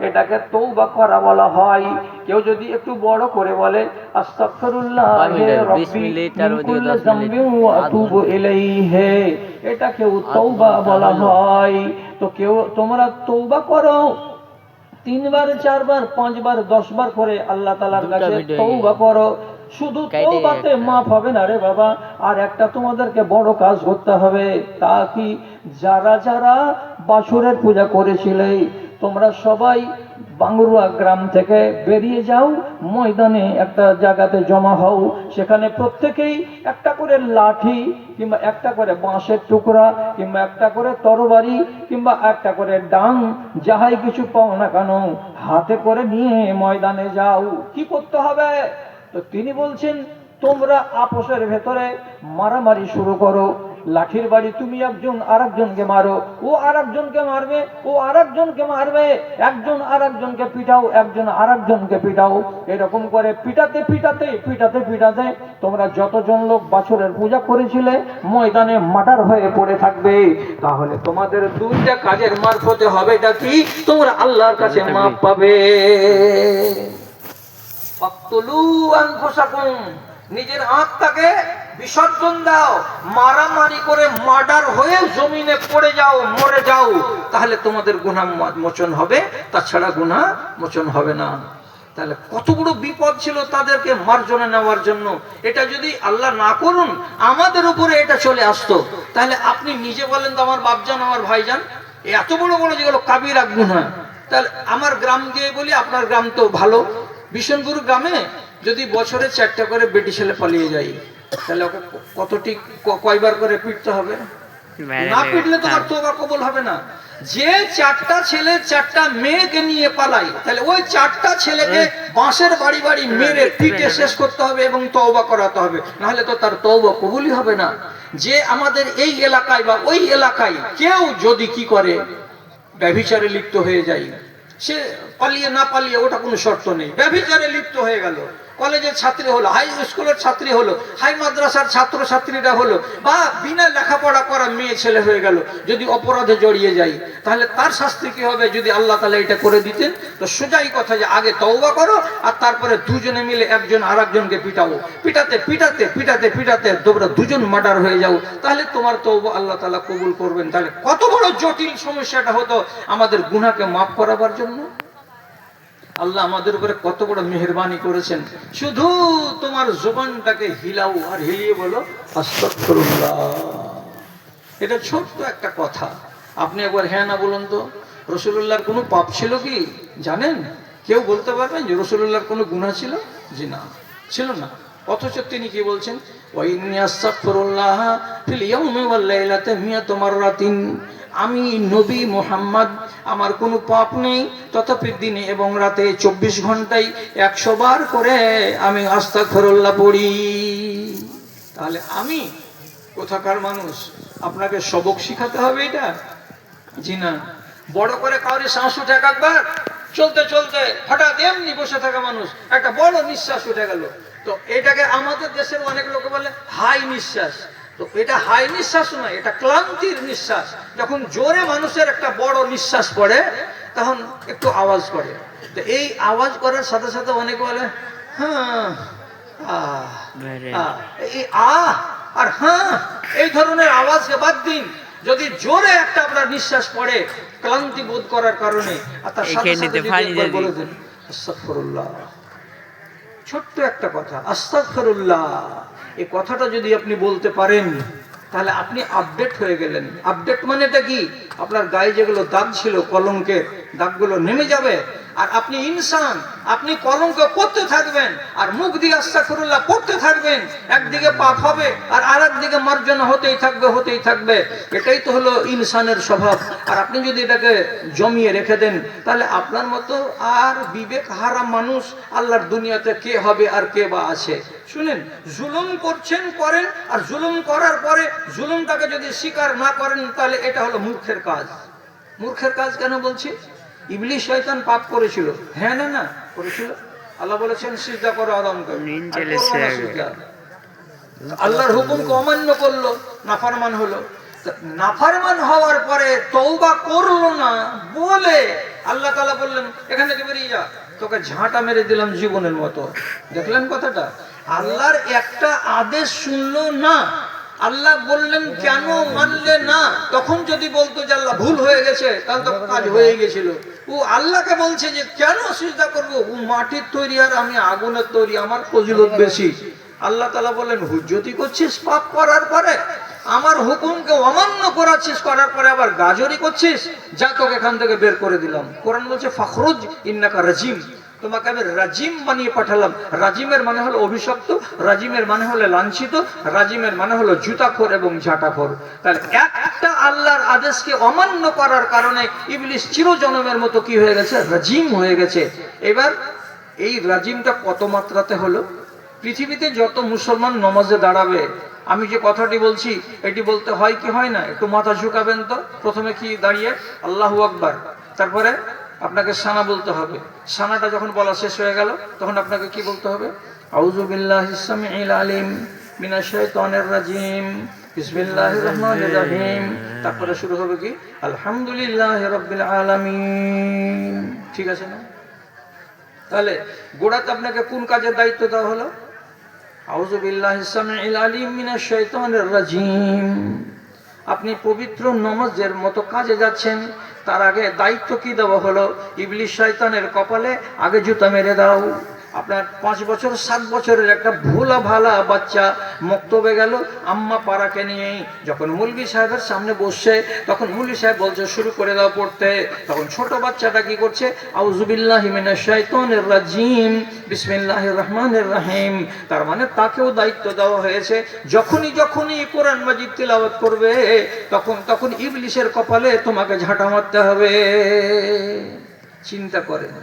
এটাকে তওবা করা বলা হয়। কেউ যদি একটু বড় করে বলে আস্তাগফিরুল্লাহ হে রব্বি মিন কুল্লি যামবিন ওয়া আতুবু ইলাইহি, এটাকেও তওবা বলা হয়। তো কেউ তোমরা তওবা করো 3 বার 4 বার 5 বার 10 বার করে আল্লাহ তাআলার কাছে তওবা করো। শুধু তওবাতে মাফ হবে না রে বাবা, আর একটা তোমাদেরকে বড় কাজ করতে হবে। তা কি? যারা যারা বাছুরের পূজা করেছিলে তোমরা সবাই বাঙ্গুরুয়া গ্রাম থেকে বেরিয়ে যাও, ময়দানে একটা জায়গাতে জমা হও। সেখানে প্রত্যেকেই একটা করে লাঠি কিংবা একটা করে বাঁশের টুকরা কিংবা একটা করে তরবারি কিংবা একটা করে ডাং, যাহাই কিছু পাও না কেন হাতে করে নিয়ে ময়দানে যাও। কি করতে হবে? তো তিনি বলছেন তোমরা আপোষের ভেতরে মারামারি শুরু করো। লাঠির বাড়ি তুমি একজন আরেকজনকে মারো, ও আরেকজনকে মারবে, ও আরেকজনকে মারবে, একজন আরেকজনকে পিটাও, একজন আরেকজনকে পিটাও। এরকম করে পিটাতে পিটাতে পিটাতে পিটাতে তোমরা যতজন লোক বাছুরের পূজা করেছিলে ময়দানে মার্ডার হয়ে পড়ে থাকবে। তাহলে তোমাদের দুইটা কাজের মারফতে হবেটা কি? তোমরা আল্লাহর কাছে মাপ পাবে। ফাকতুলু আনফুসাকুম, নিজের আত্মাকে বিসর্জন দাও, মারামারি করে মার্ডার হয়ে জমিনে পড়ে যাও, মরে যাও, তাহলে তোমাদের গুনাহ মোচন হবে, তাছাড়া গুনাহ মোচন হবে না। তাহলে কত বড় বিপদ ছিল তাদেরকে মার্জনা নেওয়ার জন্য। এটা যদি আল্লাহ না করুন আমাদের উপরে এটা চলে আসতো, তাহলে আপনি নিজে বলেন তো আমার বাপজান আমার ভাইজান, এত বড় বড় যেগুলো কাবিরা গুনাহ, তাহলে আমার গ্রাম দিয়ে বলি, আপনার গ্রাম তো ভালো, বিশনপুর গ্রামে যদি বছরে 4টা করে বেটি ছেলে পালিয়ে যায়, তাহলে ওকে কতটি কয়বার করে পিটতে হবে? না পিটলে তোমার তওবা কবুল হবে না। যে 4টা ছেলে 4টা মেয়েকে নিয়ে পালায়, তাহলে ওই 4টা ছেলেকে বাঁশের বাড়ি বাড়ি মেরে পিটে শেষ করতে হবে এবং তওবা করাতে হবে, নাহলে তো তার তওবা কবুলই হবে না। যে আমাদের এই এলাকায় বা ওই এলাকায় কেউ যদি কি করে ব্যভিচারে লিপ্ত হয়ে যায়, সে পালিয়ে না পালিয়ে ওটা কোনো শর্ত নেই, ব্যভিচারে লিপ্ত হয়ে গেল, কলেজের ছাত্রী হলো, হাই স্কুলের ছাত্রী হলো, হাই মাদ্রাসার ছাত্র ছাত্রীরা হলো, বা বিনা লেখাপড়া করা মেয়ে ছেলে হয়ে গেল, যদি অপরাধে জড়িয়ে যায় তাহলে তার শাস্তি কি হবে? যদি আল্লাহ তাআলা এটা করে দিতেন তো সোজাই কথা যে আগে তওবা করো আর তারপরে দুজনে মিলে একজন আরেকজনকে পিটাও, পিটাতে পিটাতে পিটাতে পিটাতে তোমরা দুজন মার্ডার হয়ে যাও, তাহলে তোমার তওবা আল্লাহ তাআলা কবুল করবেন। তাহলে কত বড় জটিল সমস্যাটা হতো আমাদের গুনাহকে মাফ করাবার জন্য। আল্লাহ আমাদের উপরে কত বড় মেহেরবানি করেছেন। শুধু তোমার জবানটাকে হিলাও আর হিলিয়ে বলো আস্তাগফিরুল্লাহ। এটা ছোট্ট একটা কথা, আপনি একবার হ্যাঁ না বলুন তো, রাসূলুল্লাহর কোনো পাপ ছিল কি জানেন? কেউ বলতে পারবেন যে রাসূলুল্লাহর কোনো গুনাহ ছিল? জি না, ছিল না। অথচ তিনি কি বলছেন? ওয়া ইন্নী আস্তাগফিরুল্লাহ ফিল ইয়াউমি ওয়াল লাইলাতি মিয়াতা মাররাতিন, আমি নবী মুহাম্মদ আমার কোনো পাপ নেই, তথাপি দিনে এবং রাতে 24 ঘন্টায় 100 বার করে আমি আস্তাগফিরুল্লাহ পড়ি। তাহলে আমি কোথাকার মানুষ? আপনাকে সবক শিখাতে হবে এটা? জি না। বড় করে কাউরে শ্বাস উঠে একবার চলতে চলতে হঠাৎ এমনি বসে থাকা মানুষ একটা বড় নিঃশ্বাস উঠে গেল, তো এটাকে আমাদের দেশের অনেক লোক বলে হাই নিঃশ্বাস। তো এটা হাই নিঃশ্বাস নয়, এটা ক্লান্তির নিঃশ্বাস। যখন জোরে মানুষের একটা বড় নিঃশ্বাস পড়ে তখন একটু আওয়াজ করে, তো এই আওয়াজ করার সাথে সাথে অনেকে বলে হ্যাঁ এই আর হ্যাঁ, এই ধরনের আওয়াজকে বাদ দিন। যদি জোরে একটা আপনার নিঃশ্বাস পড়ে ক্লান্তি বোধ করার কারণে, আর তার সাথে সাথে বলে দেন আস্তাগফিরুল্লাহ, ছোট্ট একটা কথা আস্তাগফিরুল্লাহ, এই কথাটা যদি আপনি বলতে পারেন তাহলে আপনি আপডেট হয়ে গেলেন। আপডেট মানে এটা কি? আপনার গায়ে যেগুলো দাগ ছিল কলঙ্কের দাগগুলো নেমে যাবে, আর আপনি ইনসান, আপনি কলঙ্ক পড়তে থাকবেন আর মুখ দিয়ে আস্তাগফিরুল্লাহ পড়তে থাকবেন, একদিকে পাপ হবে আর আরেকদিকে মার্জনা হতেই থাকবে হতেই থাকবে। এটাই তো হলো ইনসানের স্বভাব। আর আপনি যদি এটাকে জমিয়ে রেখে দেন তাহলে আপনার মতো আর বিবেক হারা মানুষ আল্লাহর দুনিয়াতে কে হবে আর কে বা আছে? শুনেন, জুলুম করছেন করেন, আর জুলুম করার পরে জুলুমটাকে যদি স্বীকার না করেন তাহলে এটা হলো মূর্খের কাজ। মূর্খের কাজ কেন বলছি? ইবলিস শয়তান পাপ করেছিল, হ্যাঁ না না করেছিল? আল্লাহ বলেছেন সিজদা করো আদমকে, আল্লাহর হুকুমকে অমান্য করলো, নাফরমান হলো। নাফরমান হওয়ার পরে তওবা করলো না বলে আল্লাহ তাআলা বললেন এখান থেকে বেরিয়ে যা, তোকে ঝাঁটা মেরে দিলাম জীবনের মতো। দেখলেন কথাটা? আল্লাহর একটা আদেশ শুনলো না, আল্লাহ বললেন কেন মানলে না? তখন যদি বলতো যে আল্লাহ ভুল হয়ে গেছে তাহলে তো কাজ হয়ে গেছিল। ও আল্লাহকে বলছে যে কেন সিজদা করবো, ও মাটির তৈরি আর আমি আগুনের তৈরি, আমার ফজিলত বেশি। আল্লাহ তাআলা বললেন হুজ্জতি করছিস পাপ করার পরে, আমার হুকুমকে অমান্য করাচ্ছিস, করার পরে আবার গাজরি করছিস, যা তোকে এখান থেকে বের করে দিলাম। কোরআন বলছে ফাখরুজ ইন্নাকা রাজিম, তোমাকে আমি রাজিম বানিয়ে পাঠালাম। রাজিমের মানে হলো অভিশপ্ত, রাজিমের মানে হলো লাঞ্ছিত, রাজিমের মানে হলো জুতাখোর এবং ঝাঁটাখোর। তাহলে একটা আল্লাহর আদেশকে অমান্য করার কারণে ইবলিস চিরজনমের মতো কি হয়ে গেছে? রাজিম হয়ে গেছে। এবার এই রাজিমটা কত মাত্রাতে হলো? পৃথিবীতে যত মুসলমান নমাজে দাঁড়াবে, আমি যে কথাটি বলছি এটি বলতে হয় কি হয় না? একটু মাথা ঝুঁকাবেন তো। প্রথমে কি দাঁড়িয়ে আল্লাহু আকবার, তারপরে আপনাকে সানা বলতে হবে। সানাটা যখন বলা শেষ হয়ে গেল তখন আপনাকে কি বলতে হবে? আউযু বিল্লাহিস সামিউল আলিম মিনাশ শাইতানির রাজিম বিসমিল্লাহির রহমানির রহিম। তারপরে শুরু হবে কি? আলহামদুলিল্লাহি রাব্বিল আলামিন। ঠিক আছে না? তাহলে গোড়াতে আপনাকে কোন কাজের দায়িত্ব দেওয়া হলো? আউযু বিল্লাহিস সামিউল আলিম মিনাশ শাইতানির রাজিম। আপনি পবিত্র নামাজের মতো কাজে যাচ্ছেন, তার আগে দায়িত্ব কি দেওয়া হলো? ইবলিস শয়তানের কপালে আগে জুতা মেরে দাও। আপনার 5 বছর 7 বছরের একটা ভোলা ভালা বাচ্চা মক্তবে গেল আম্মা পাড়াকে নিয়ে, যখন মৌলভী সাহেবের সামনে বসছে তখন মৌলভী সাহেব বলছে শুরু করে দাও পড়তে, তখন ছোট বাচ্চাটা কি করছে? আউযু বিল্লাহি মিনাশ শাইতানির রাজিম বিসমিল্লাহির রহমানির রহিম। তার মানে তাকেও দায়িত্ব দেওয়া হয়েছে, যখনই কোরআন মাজিদ তিলাওয়াত করবে তখন ইবলিসের কপালে তোমাকে ঝাঁটা মারতে হবে। চিন্তা করেন,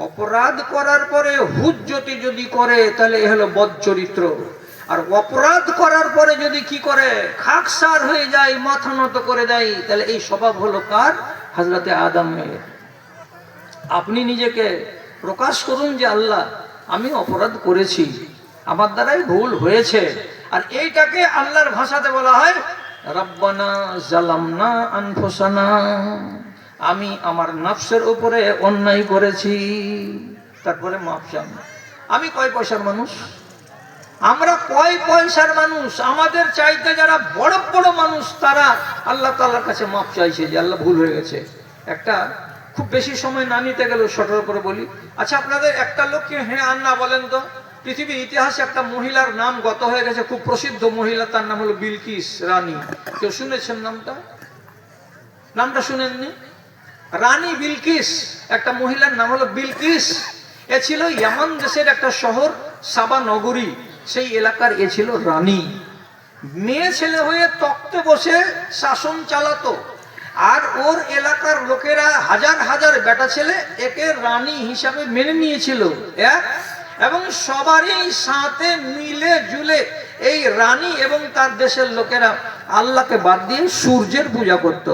অপরাধ করার পরে হুজ্জতি যদি করে তাহলে এ হলো বদ চরিত্র, আর অপরাধ করার পরে যদি কি করে? খাকসার হয়ে যায়, মাথা নত করে দেয়, তাহলে এই স্বভাব হলো কার? হযরতে আদমের। আপনি নিজেকে প্রকাশ করুন যে আল্লাহ আমি অপরাধ করেছি, আমার দ্বারাই ভুল হয়েছে। আর এইটাকে আল্লাহর ভাষাতে বলা হয় রব্বানা জালামনা আনফুসানা, আমি আমার নফসের উপরে অন্যায় করেছি। তারপরে মাফ চান। আমি কয় পয়সার মানুষ? আমরা কয় পয়সার মানুষ? আমাদের চাইতে যারা বড় বড় মানুষ তারা আল্লাহ তাআলার কাছে মাফ চাইছে যে আল্লাহ ভুল হয়ে গেছে। একটা খুব বেশি সময় না নিতে গেল শর্টের করে বলি। আচ্ছা, আপনাদের একটা লোককে হ্যাঁ আর না বলেন তো। পৃথিবীর ইতিহাসে একটা মহিলার নাম গত হয়ে গেছে, খুব প্রসিদ্ধ মহিলা, তার নাম হলো বিলকিস রানী। কেউ শুনেছেন নামটা? নামটা শুনেননি? রানী বিলকিস, একটা মহিলার নাম হলো বিলকিস। এ ছিল ইয়ামান দেশের একটা শহর সাবা নগরী, সেই এলাকার এ ছিল রানী। মেয়ে ছেলে হয়ে তক্তে বসে শাসন চালাতো, আর ওর এলাকার লোকেরা হাজার হাজার বেটা ছেলে একে রানী হিসাবে মেনে নিয়েছিল এবং সবারই সাথে মিলে জুলে এই রানী এবং তার দেশের লোকেরা আল্লাহকে বাদ দিয়ে সূর্যের পূজা করত।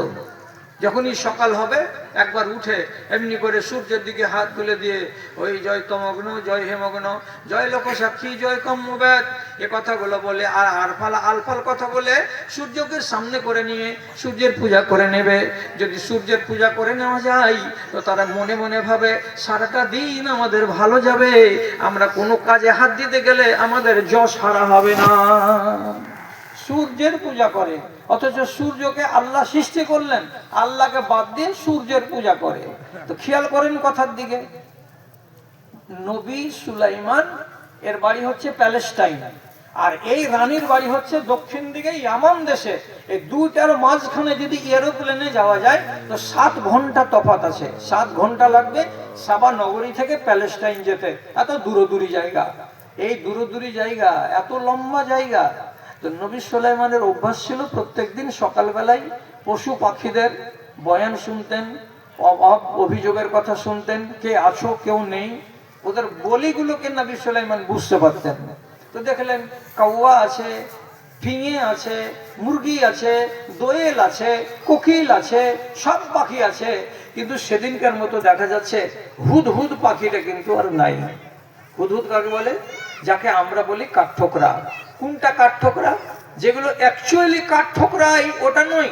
যখনই সকাল হবে একবার উঠে এমনি করে সূর্যের দিকে হাত তুলে দিয়ে ওই জয় তমগ্ন, জয় হেমগ্ন, জয় লোক সাক্ষী, জয় কম্মবেদ, এ কথাগুলো বলে আর আলফাল কথা বলে সূর্যকে সামনে করে নিয়ে সূর্যের পূজা করে নেবে। যদি সূর্যের পূজা করে নেওয়া যায় তো তারা মনে মনে ভাবে সারাটা দিন আমাদের ভালো যাবে, আমরা কোনো কাজে হাত দিতে গেলে আমাদের যশ হারা হবে না। সূর্যের পূজা করে, অথচ সূর্যকে আল্লাহ সৃষ্টি করলেন, আল্লাহকে বাদ দিয়ে সূর্যের পূজা করে। তো খেয়াল করেন কথার দিকে। নবী সুলাইমান এর বাড়ি হচ্ছে প্যালেস্টাইন, আর এই রানীর বাড়ি হচ্ছে দক্ষিণ দিকে ইয়ামান দেশে। এই দুইটার মাঝখানে যদি এরোপ্লেনে যাওয়া যায় তো 7 ঘন্টা তফাৎ আছে। 7 ঘন্টা লাগবে সাবা নগরী থেকে প্যালেস্টাইন যেতে। এত দূরদূরি জায়গা, এই দূরদূরি জায়গা, এত লম্বা জায়গা। তো নবী সুলাইমানের অভ্যাস ছিল প্রত্যেকদিন সকালবেলায় পশু পাখিদের বয়ান শুনতেন, অভাব অভিযোগের কথা শুনতেন, কে আছো কেউ নেই, ওদের বলিগুলোকে নবী সুলাইমান বুঝতে পারতেন। তো দেখলেন কাউয়া আছে, ফিঙে আছে, মুরগি আছে, দোয়েল আছে, কোকিল আছে, সব পাখি আছে, কিন্তু সেদিনকার মতো দেখা যাচ্ছে হুদহুদ পাখিটা কিন্তু আর নাই। হুদহুদ কাকে বলে? যাকে আমরা বলি কাঠঠোকরা। কোনটা কাঠঠোকরা? যেগুলো অ্যাকচুয়ালি কাঠঠোকরাই ওটা নয়,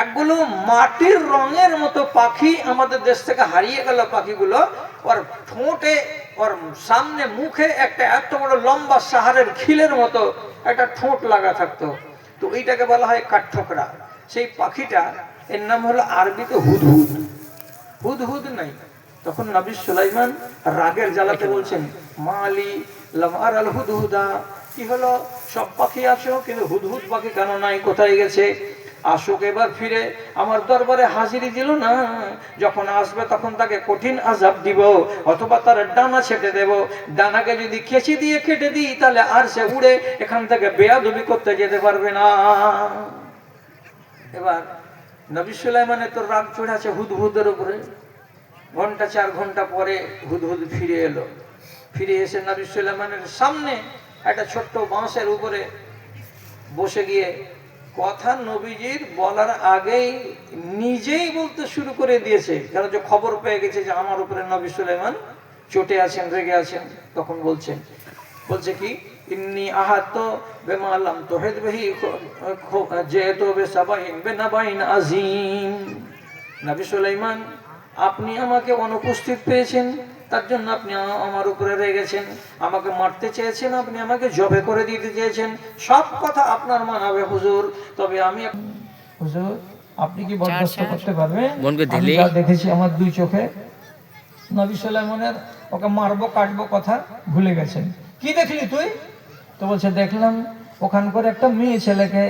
একগুলো মাটির রঙের মতো পাখি আমাদের দেশ থেকে হারিয়ে গেল পাখিগুলো। ওর ঠোঁটে, ওর সামনে মুখে একটা এত বড় লম্বা সাহারের খিলের মতো একটা ঠোঁট লাগা থাকতো, তো এইটাকে বলা হয় কাঠঠোকরা। সেই পাখিটা এর নাম হলো আরবিতে হুদহুদ। হুদহুদ নাই। তখন নবী সুলাইমান রাগের জ্বালাতে বলছেন, মালি লামার আল হুদহুদা, কি হলো? সব পাখি আছো কিন্তু হুদহুদ পাখি কেন নাই? কোথায় গেছে? আসুক এবার ফিরে আমার দরবারে হাজিরি দিল না। যখন আসবে তখন তাকে কঠিন আযাব দিব, অথবা তার ডানা ছেটে দেব। ডানাকে যদি কেচি দিয়ে কেটে দিই তাহলে আর সে উড়ে এখান থেকে বেয়াদবি করতে যেতে পারবে না। এবার নবী সুলাইমানের তো রাগ চড়ে আছে হুদহুদের উপরে। ঘন্টা 4 ঘন্টা পরে হুদহুদ ফিরে এলো। ফিরে এসে নবী সুলাইমানের সামনে একটা ছোট্ট বাঁশের উপরে বসে গিয়ে কথা নবীজির বলার আগেই নিজেই বলতে শুরু করে দিয়েছে, কারণ যে খবর পেয়ে গেছে যে আমার উপরে নবী সুলাইমান চটে আছেন, রেগে আছেন। তখন বলছে কি, ইন্নী আহাত্তু বিমা লাম তুহিত বিহি জিতু বিসাবাইন বিনাবাইন আযীম। নবী সুলাইমান, আপনি আমাকে অনুপস্থিত পেয়েছেন, তার জন্য আপনি আমার উপরে রেগেছেন, আমাকে মারতে চেয়েছেন, আপনি আমাকে জবে করে দিতে চেয়েছেন। সব কথা আপনার মানাবে হুজুর, তবে আমি হুজুর আপনি কি বরদাস্ত করতে পারবেন? আমি যা দেখেছি আমার 2 চোখে। নবী সুলাইমানের ওকে মারবো কাটবো কথা ভুলে গেছেন। কি দেখলি তুই? তো বলছে, দেখলাম ওখানকার একটা মেয়ে ছেলেকে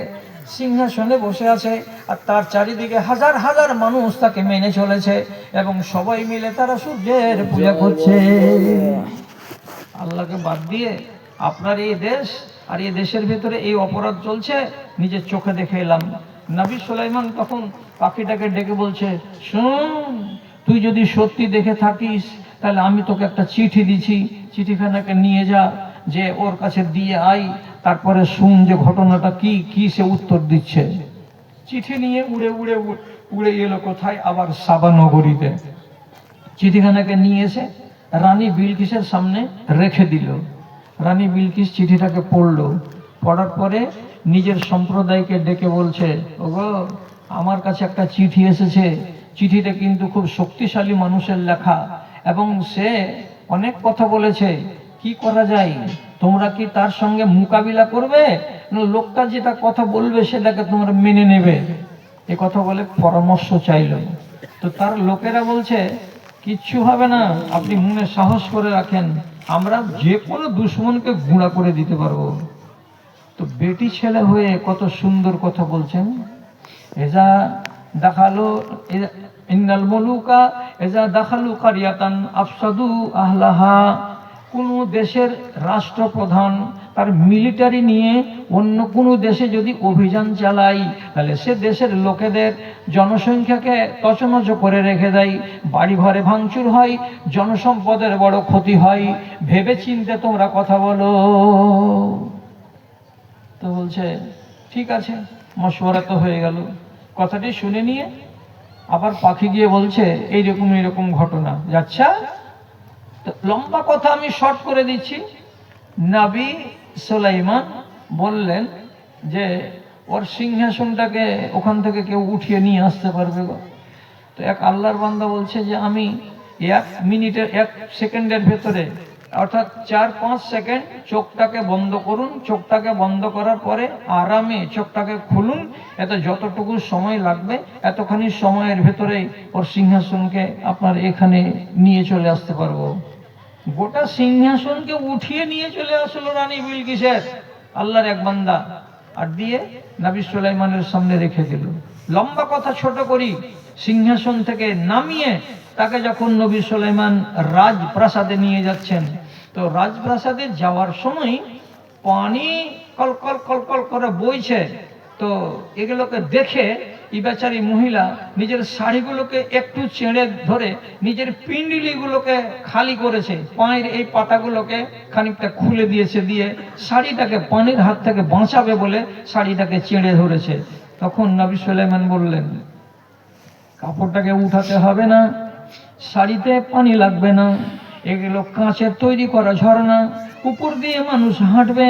সিংহাসনে বসে আছে, আর তার চারিদিকে হাজার হাজার মানুষ তাকে মেনে চলেছে, এবং সবাই মিলে তারা সূর্যের পূজা করছে। আল্লাহকে বাদ দিয়ে আপনার এই দেশ আর এই দেশের ভিতরে এই অপরাধ চলছে, নিজের চোখে দেখে এলাম। নবী সুলাইমান তখন পাখিটাকে ডেকে বলছে, শোন, তুই যদি সত্যি দেখে থাকিস তাহলে আমি তোকে একটা চিঠি দিছি, চিঠিখানাকে নিয়ে যা, যে ওর কাছে দিয়ে আই, তারপরে শুন যে ঘটনাটা কি কি সে উত্তর দিচ্ছে। চিঠি নিয়ে উড়ে উড়ে উড়ে এলো কোথায়? আবার সাবা নগরীতে। চিঠিখানাকে নিয়ে এসে রানী বিলকিসের সামনে রেখে দিল। রানী বিলকিস চিঠিটাকে পড়লো। পড়ার পরে নিজের সম্প্রদায়কে ডেকে বলছে, ওগো, আমার কাছে একটা চিঠি এসেছে। চিঠিটা কিন্তু খুব শক্তিশালী মানুষের লেখা, এবং সে অনেক কথা বলেছে। কি করা যায়? তোমরা কি তার সঙ্গে মোকাবিলা করবে, না লোকটা যেটা কথা বলবে সেটাকে তোমরা মেনে নেবে? এ কথা বলে পরামর্শ চাইল। তো তার লোকেরা বলছে, কিচ্ছু হবে না, আপনি মনে সাহস করে রাখেন, আমরা যে কোনো দুশ্মনকে গুঁড়া করে দিতে পারবো। তো বেটি ছেলে হয়ে কত সুন্দর কথা বলছেন। এজা দেখালো ইন্নাল মুলুকা এজা দাখালু কারিয়াতান আফসাদু আহলাহা। কোনো দেশের রাষ্ট্রপ্রধান তার মিলিটারি নিয়ে অন্য কোনো দেশে যদি অভিযান চালায়, তাহলে সে দেশের লোকেদের জনসংখ্যাকে তছনছ করে রেখে দেয়, বাড়ি ঘরে ভাঙচুর হয়, জনসম্পদের বড় ক্ষতি হয়। ভেবে চিন্তে তোমরা কথা বলো। তো বলছে, ঠিক আছে, মশওয়ারা তো হয়ে গেল। কথাটি শুনে নিয়ে আবার পাখি গিয়ে বলছে, এইরকম এইরকম ঘটনা। আচ্ছা, লম্বা কথা আমি শর্ট করে দিচ্ছি। নবী সুলাইমান বললেন যে ওর সিংহাসনটাকে ওখান থেকে কেউ উঠিয়ে নিয়ে আসতে পারবে গো? তো এক আল্লাহর বান্দা বলছে যে আমি 1 মিনিটের 1 সেকেন্ডের ভেতরে, অর্থাৎ 4-5 সেকেন্ড চোখটাকে বন্ধ করুন, চোখটাকে বন্ধ করার পরে আরামে চোখটাকে খুলুন, এতে যতটুকু সময় লাগবে এতখানি সময়ের ভেতরেই ওর সিংহাসনকে আপনার এখানে নিয়ে চলে আসতে পারবো। গোটা সিংহাসনকে উঠিয়ে নিয়ে চলে আসলো রানী বিলকিসের আল্লাহর এক বান্দা, আর দিয়ে নবী সুলাইমানের সামনে রেখে দিল। লম্বা কথা ছোট করি, সিংহাসন থেকে নামিয়ে তাকে যখন নবী সুলাইমান রাজপ্রাসাদে নিয়ে যাচ্ছেন, তো রাজপ্রাসাদে যাওয়ার সময় পানি কলকল কলকল করে বইছে। তো এগুলোকে দেখে এই বেচারি মহিলা নিজের শাড়িগুলোকে একটু চেড়ে ধরে নিজের পিন্ডিলিগুলোকে খালি করেছে, পায়ের এই পাতাগুলোকে খানিকটা খুলে দিয়েছে, দিয়ে শাড়িটাকে পানির হাত থেকে বাঁচাবে বলে শাড়িটাকে চেড়ে ধরেছে। তখন নবী সুলাইমান বললেন, কাপড়টাকে উঠাতে হবে না, শাড়িতে পানি লাগবে না, এগুলো কাঁচের তৈরি করা ঝর্ণা, উপর দিয়ে মানুষ হাঁটবে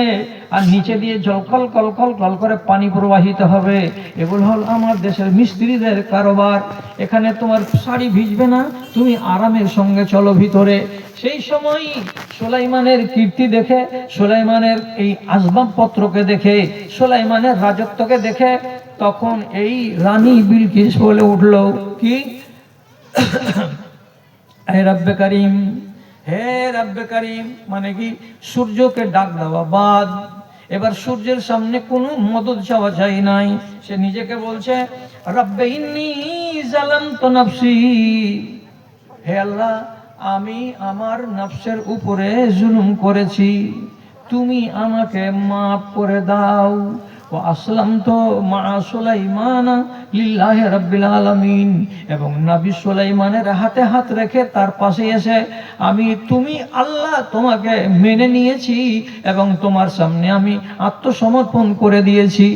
আর নিচে দিয়ে জল কল কল কল কল করে পানি প্রবাহিত হবে। এগুলো হল আমার দেশের মিস্ত্রিদের কারবার। এখানে তোমার শাড়ি ভিজবে না, তুমি আরামের সঙ্গে চলো ভিতরে। সেই সময় সুলাইমানের কীর্তি দেখে, সুলাইমানের এই আসবাবপত্রকে দেখে, সুলাইমানের রাজত্বকে দেখে তখন এই রানী বিলকিস বলে উঠল, কি হে রব্বে করিম, হে রব্বে করিম, মানে কি সূর্যকে ডাক দেওয়া বাদ। এবার সূর্যের সামনে কোনো মদত চাওয়া যায় নাই। সে নিজেকে বলছে, রব্বে ইন্নী জালামতু নাফসি, হে আল্লাহ আমি আমার নফসের উপরে জুলুম করেছি, তুমি আমাকে মাফ করে দাও। ও আসলামতু মা সুলাইমান লিল্লাহি রাব্বিল আলামিন, এবং নবী সুলাইমানের হাতে হাত রেখে তার পাশে এসে তুমি আল্লাহ তোমাকে মেনে নিয়েছি এবং তোমার সামনে আমি আত্মসমর্পণ করে দিয়েছি।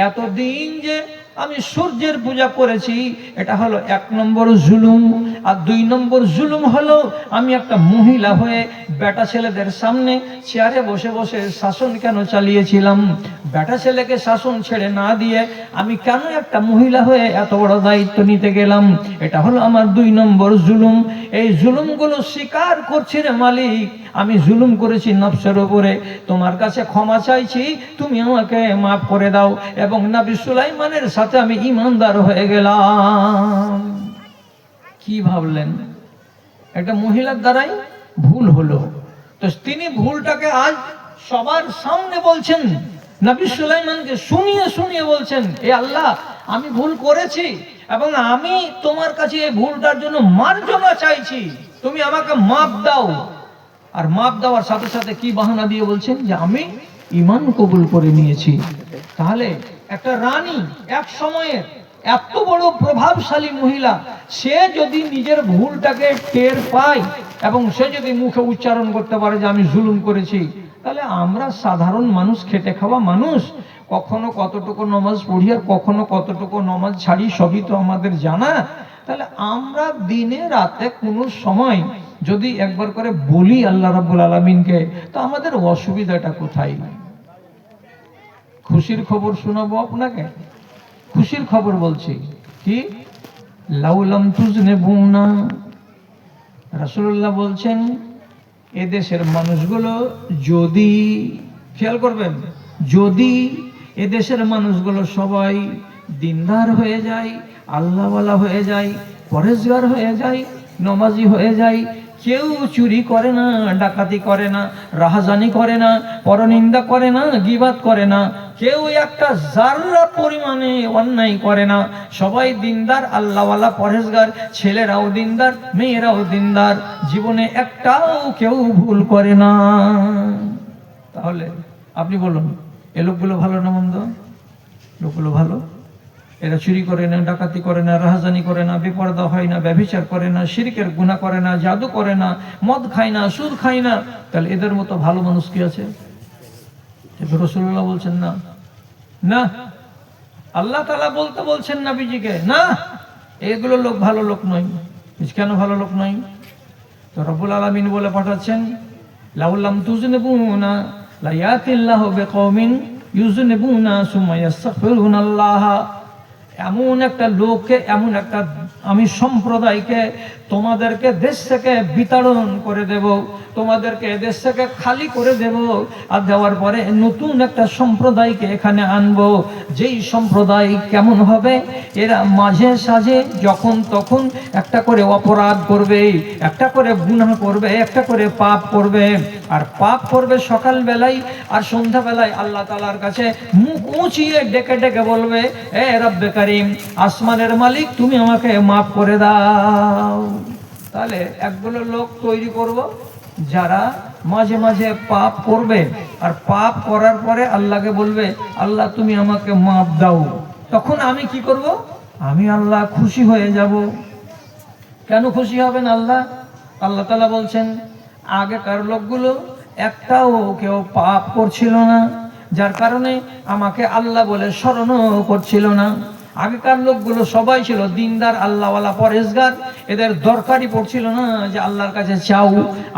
এতদিন যে আমি সূর্যের পূজা করেছি, এটা হলো 1 নম্বর জুলুম। আর 2 নম্বর জুলুম হলো আমি একটা মহিলা হয়ে বেটা ছেলেদের সামনে চেয়ারে বসে বসে শাসন কেন চালিয়েছিলাম। বেটা ছেলেকে শাসন ছেড়ে না দিয়ে আমি কেন একটা মহিলা হয়ে এত বড় দায়িত্ব নিতে গেলাম, এটা হলো আমার 2 নম্বর জুলুম। এই জুলুমগুলো স্বীকার করছি রে মালিক, আমি জুলুম করেছি নফসের উপরে, তোমার কাছে ক্ষমা চাইছি, তুমি আমাকে মাফ করে দাও। এবং নবী সুলাইমানের সাথে আমি ঈমানদার হয়ে গেলাম। কি ভাবলেন? একটা মহিলার দ্বারাই ভুল হলো, তো তিনি ভুলটাকে আজ সবার সামনে বলছেন, নবী সুলাইমানকে শুনিয়ে শুনিয়ে বলছেন, এ আল্লাহ আমি ভুল করেছি এবং আমি তোমার কাছে এই ভুলটার জন্য মার্জনা চাইছি, তুমি আমাকে মাফ দাও। আর মাফ দেওয়ার সাথে সাথে কি বাহানা দিয়ে বলছেন যে আমি ঈমান কবুল করে নিয়েছি। তাহলে একটা রানী, এক সময়ের এত বড় প্রভাবশালী মহিলা, সে যদি নিজের ভুলটাকে টের পায় এবং সে যদি মুখে উচ্চারণ করতে পারে যে আমি জুলুম করেছি, তাহলে আমরা সাধারণ মানুষ, খেটে খাওয়া মানুষ, কখনো কতটুকু নমাজ পড়ি আর কখনো কতটুকু নমাজ ছাড়ি, সবই তো আমাদের জানা। তাহলে আমরা দিনে রাতে কোনো সময় যদি একবার করে বলি আল্লাহ রাব্বুল আলামিনকে, তো আমাদের অসুবিধাটা কোথায়? খুশির খবর শোনাবো আপনাকে, খুশির খবর বলছি। কি? লাউলাম তুজনিবুনা, রাসূলুল্লাহ বলছেন এদেশের মানুষগুলো যদি, খেয়াল করবেন, যদি এদেশের মানুষগুলো সবাই দিনদার হয়ে যায়, আল্লাহওয়ালা হয়ে যায়, পরেজগার হয়ে যায়, নমাজি হয়ে যায়, কেউ চুরি করে না, ডাকাতি করে না, রাহাজানি করে না, পরনিন্দা করে না, গীবাত করে না, কেউ একটা জাররা পরিমাণে অন্যায় করে না, সবাই দিনদার, আল্লাহওয়ালা, পরেজগার, ছেলেরাও দিনদার, মেয়েরাও দিনদার, জীবনে একটাও কেউ ভুল করে না, তাহলে আপনি বলুন এ লোকগুলো ভালো না মন্দ? লোকগুলো ভালো। এরা চুরি করে না, ডাকাতি করে না, রাহাজানি করে না, বেপরদা হয় না, ব্যভিচার করে না, শিরকের গুনাহ করে না, জাদু করে না, মদ খায় না, সুদ খায় না। তাহলে এদের মতো ভালো মানুষ কি আছে? রাসূলুল্লাহ বলছেন না, না, আল্লাহ তাআলা বলছেন নবীজিকে, না, এগুলো লোক ভালো লোক নয়। কেন ভালো লোক নয়? তো রব্বুল আলামিন বলে পাঠাচ্ছেন, লাউলাম তুজনিবুনা লায়াতিল্লাহু বিকওমিন ইউজনিবুনা সুম্মা ইস্তাগফিরুনাল্লাহ। এমন একটা লোককে, এমন একটা আমি সম্প্রদায়কে তোমাদেরকে দেশ থেকে বিতাড়ন করে দেব, তোমাদেরকে দেশ থেকে খালি করে দেব, আর দেওয়ার পরে নতুন একটা সম্প্রদায়কে এখানে আনবো। যেই সম্প্রদায় কেমন হবে, এরা মাঝে সাঝে যখন তখন একটা করে অপরাধ করবে, একটা করে গুনাহ করবে, একটা করে পাপ করবে, আর পাপ করবে সকালবেলায় আর সন্ধ্যাবেলায় আল্লাহ তাআলার কাছে মুখ উঁচিয়ে ডেকে ডেকে বলবে, এ রব্বে করিম, আসমানের মালিক, তুমি আমাকে মাফ করে দাও। তাহলে একগুলো লোক তৈরি করব যারা মাঝে মাঝে পাপ করবে, আর পাপ করার পরে আল্লাহকে বলবে, আল্লাহ তুমি আমাকে মাফ দাও। তখন আমি কি করব? আমি আল্লাহ খুশি হয়ে যাব। কেন খুশি হবেন আল্লাহ? আল্লাহ তাআলা বলছেন, আগেকার লোকগুলো একটাও কেউ পাপ করছিল না, যার কারণে আমাকে আল্লাহ বলে স্মরণও করছিল না। আগেকার লোকগুলো সবাই ছিল দিনদার, আল্লাহওয়ালা, পরেজগার। এদের দরকারই পড়ছিল না যে আল্লাহর কাছে চাও,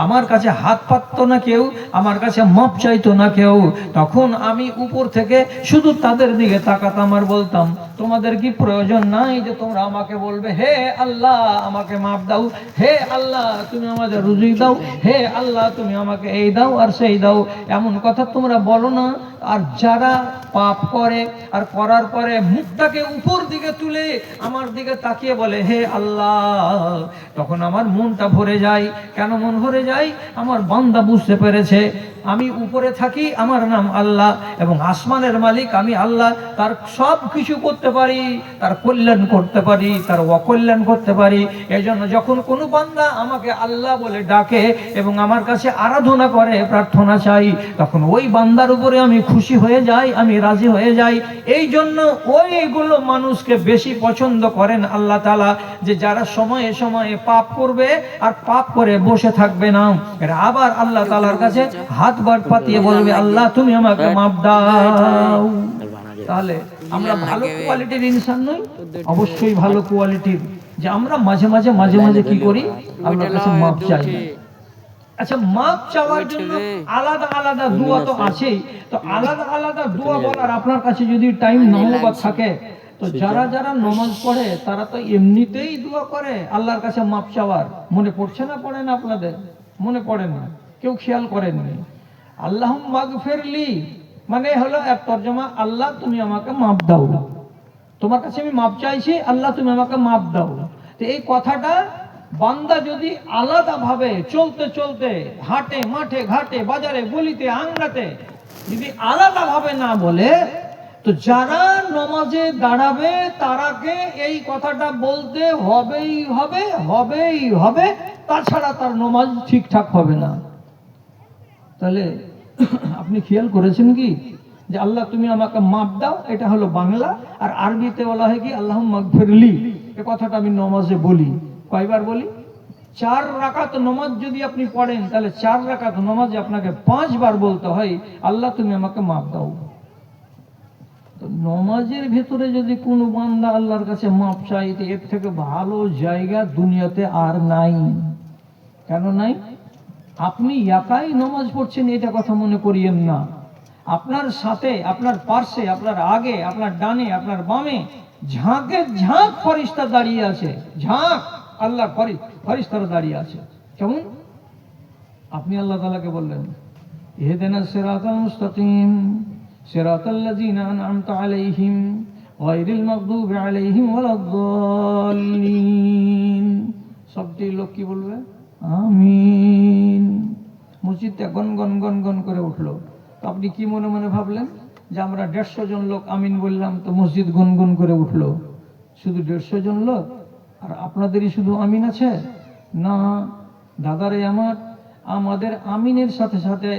আমার কাছে হাত পাততো না কেউ, আমার কাছে মাপ চাইতো না কেউ। তখন আমি উপর থেকে শুধু তাদের দিকে তাকাতাম আর বলতাম, তোমাদের কি প্রয়োজন নাই যে তোমরা আমাকে বলবে হে আল্লাহ আমাকে মাপ দাও, হে আল্লাহ তুমি আমাদের রুজি দাও, হে আল্লাহ তুমি আমাকে এই দাও আর সেই দাও? এমন কথা তোমরা বলো না। আর যারা পাপ করে আর করার পরে মুখটাকে উপর দিকে তুলে আমার দিকে তাকিয়ে বলে হে আল্লাহ, তখন আমার মনটা ভরে যায়। কেন মন ভরে যায়? আমার বান্দা বুঝতে পেরেছে আমি উপরে থাকি, আমার নাম আল্লাহ, এবং আসমানের মালিক আমি আল্লাহ। তার সব কিছু করতে পারি, তার কল্যাণ করতে পারি, তার অকল্যাণ করতে পারি। এই জন্য যখন কোনো বান্দা আমাকে আল্লাহ বলে ডাকে এবং আমার কাছে আরাধনা করে, প্রার্থনা চাই, তখন ওই বান্দার উপরে আমি খুশি হয়ে যাই, আমি রাজি হয়ে যাই। এই জন্য ওইগুলো মানুষকে বেশি পছন্দ করেন আল্লাহ তাআলা, যে যারা সময়ে সময়ে পাপ করবে আর পাপ করে বসে থাকবে না, এরা আবার আল্লাহ তাআলার কাছে হাত বার পাতিয়ে বলবে আল্লাহ তুমি আমাকে মাফ দাও। তাহলে আমরা ভালো কোয়ালিটির ইনসান নই? অবশ্যই ভালো কোয়ালিটির, যে আমরা মাঝে মাঝে কি করি? আল্লাহর কাছে মাফ চাই। আচ্ছা, মাপ চাওয়ার জন্য আলাদা আলাদা দোয়া তো আছেই। তো আলাদা আলাদা দোয়া বলার আপনার কাছে যদি টাইম নাও বা থাকে, তো যারা যারা নামাজ পড়ে তারা তো এমনিতেই দোয়া করে আল্লাহর কাছে মাপ চাওয়ার। মনে পড়ছে না? পড়ে না আপনাদের? মনে পড়ে না? কেউ খেয়াল করেননি? আল্লাহুম্মা মাগফিরলি মানে হলো এক তর্জমা, আল্লাহ তুমি আমাকে মাপ দাও। তোমার কাছে আমি মাপ চাইছি, আল্লাহ তুমি আমাকে মাপ দাও। তো এই কথাটা বান্দা যদি আলাদা ভাবে চলতে চলতে হাটে মাঠে ঘাটে বাজারে গলিতে আঙ্গাতে যদি আলাদা ভাবে না বলে, তো যারা নমাজে দাঁড়াবে তারাকে এই কথাটা বলতে হবেই, তাছাড়া তার নমাজ ঠিকঠাক হবে না। তাহলে আপনি খেয়াল করেছেন কি যে আল্লাহ তুমি আমাকে মাপ দাও, এটা হলো বাংলা, আর আরবিতে বলা হয় কি আল্লাহুম্মা মাগফিরলি। এই কথাটা আমি নমাজে বলি। কয়বার বলি? 4 রাকাত নমাজ যদি আপনি পড়েন, তাহলে 4 রাকাত নমাজে আপনাকে 5 বার বলতে হয় আল্লাহ তুমি আমাকে মাপ দাও। তো নমাজের ভেতরে যদি কোনো বান্দা আল্লাহর কাছে মাপ চাই, তো এর থেকে ভালো জায়গা দুনিয়াতে আর নাই। কেন নাই? আপনি একাই নমাজ পড়ছেন এটা কথা মনে করিয়েন না। আপনার সাথে, আপনার পার্শ্বে, আপনার আগে, আপনার ডানে, আপনার বামে ঝাঁকের ঝাঁক ফেরেশতা দাঁড়িয়ে আছে। ঝাঁক আল্লাহ ফেরেশতারা দাঁড়িয়ে আছে। কেমন? আপনি আল্লাহ তাআলাকে বললেন ইহদিনাস সিরাতাল মুস্তাকিম সিরাতাল্লাযিনা আন'আমতা আলাইহিম গায়রিল মাগদুবি আলাইহিম ওয়ালাদ-দাল্লিন। সবটি লোক কি বলবে? আমিন। মসজিদটা গন গন গন গন করে উঠলো। তো আপনি কি মনে মনে ভাবলেন যে আমরা 150 জন লোক আমিন বললাম তো মসজিদ গুনগুন করে উঠলো? শুধু 150 জন লোক আর আপনাদেরই শুধু আমিন আছে? না দাদারে আমার, আমাদের আমিনের সাথে সাথে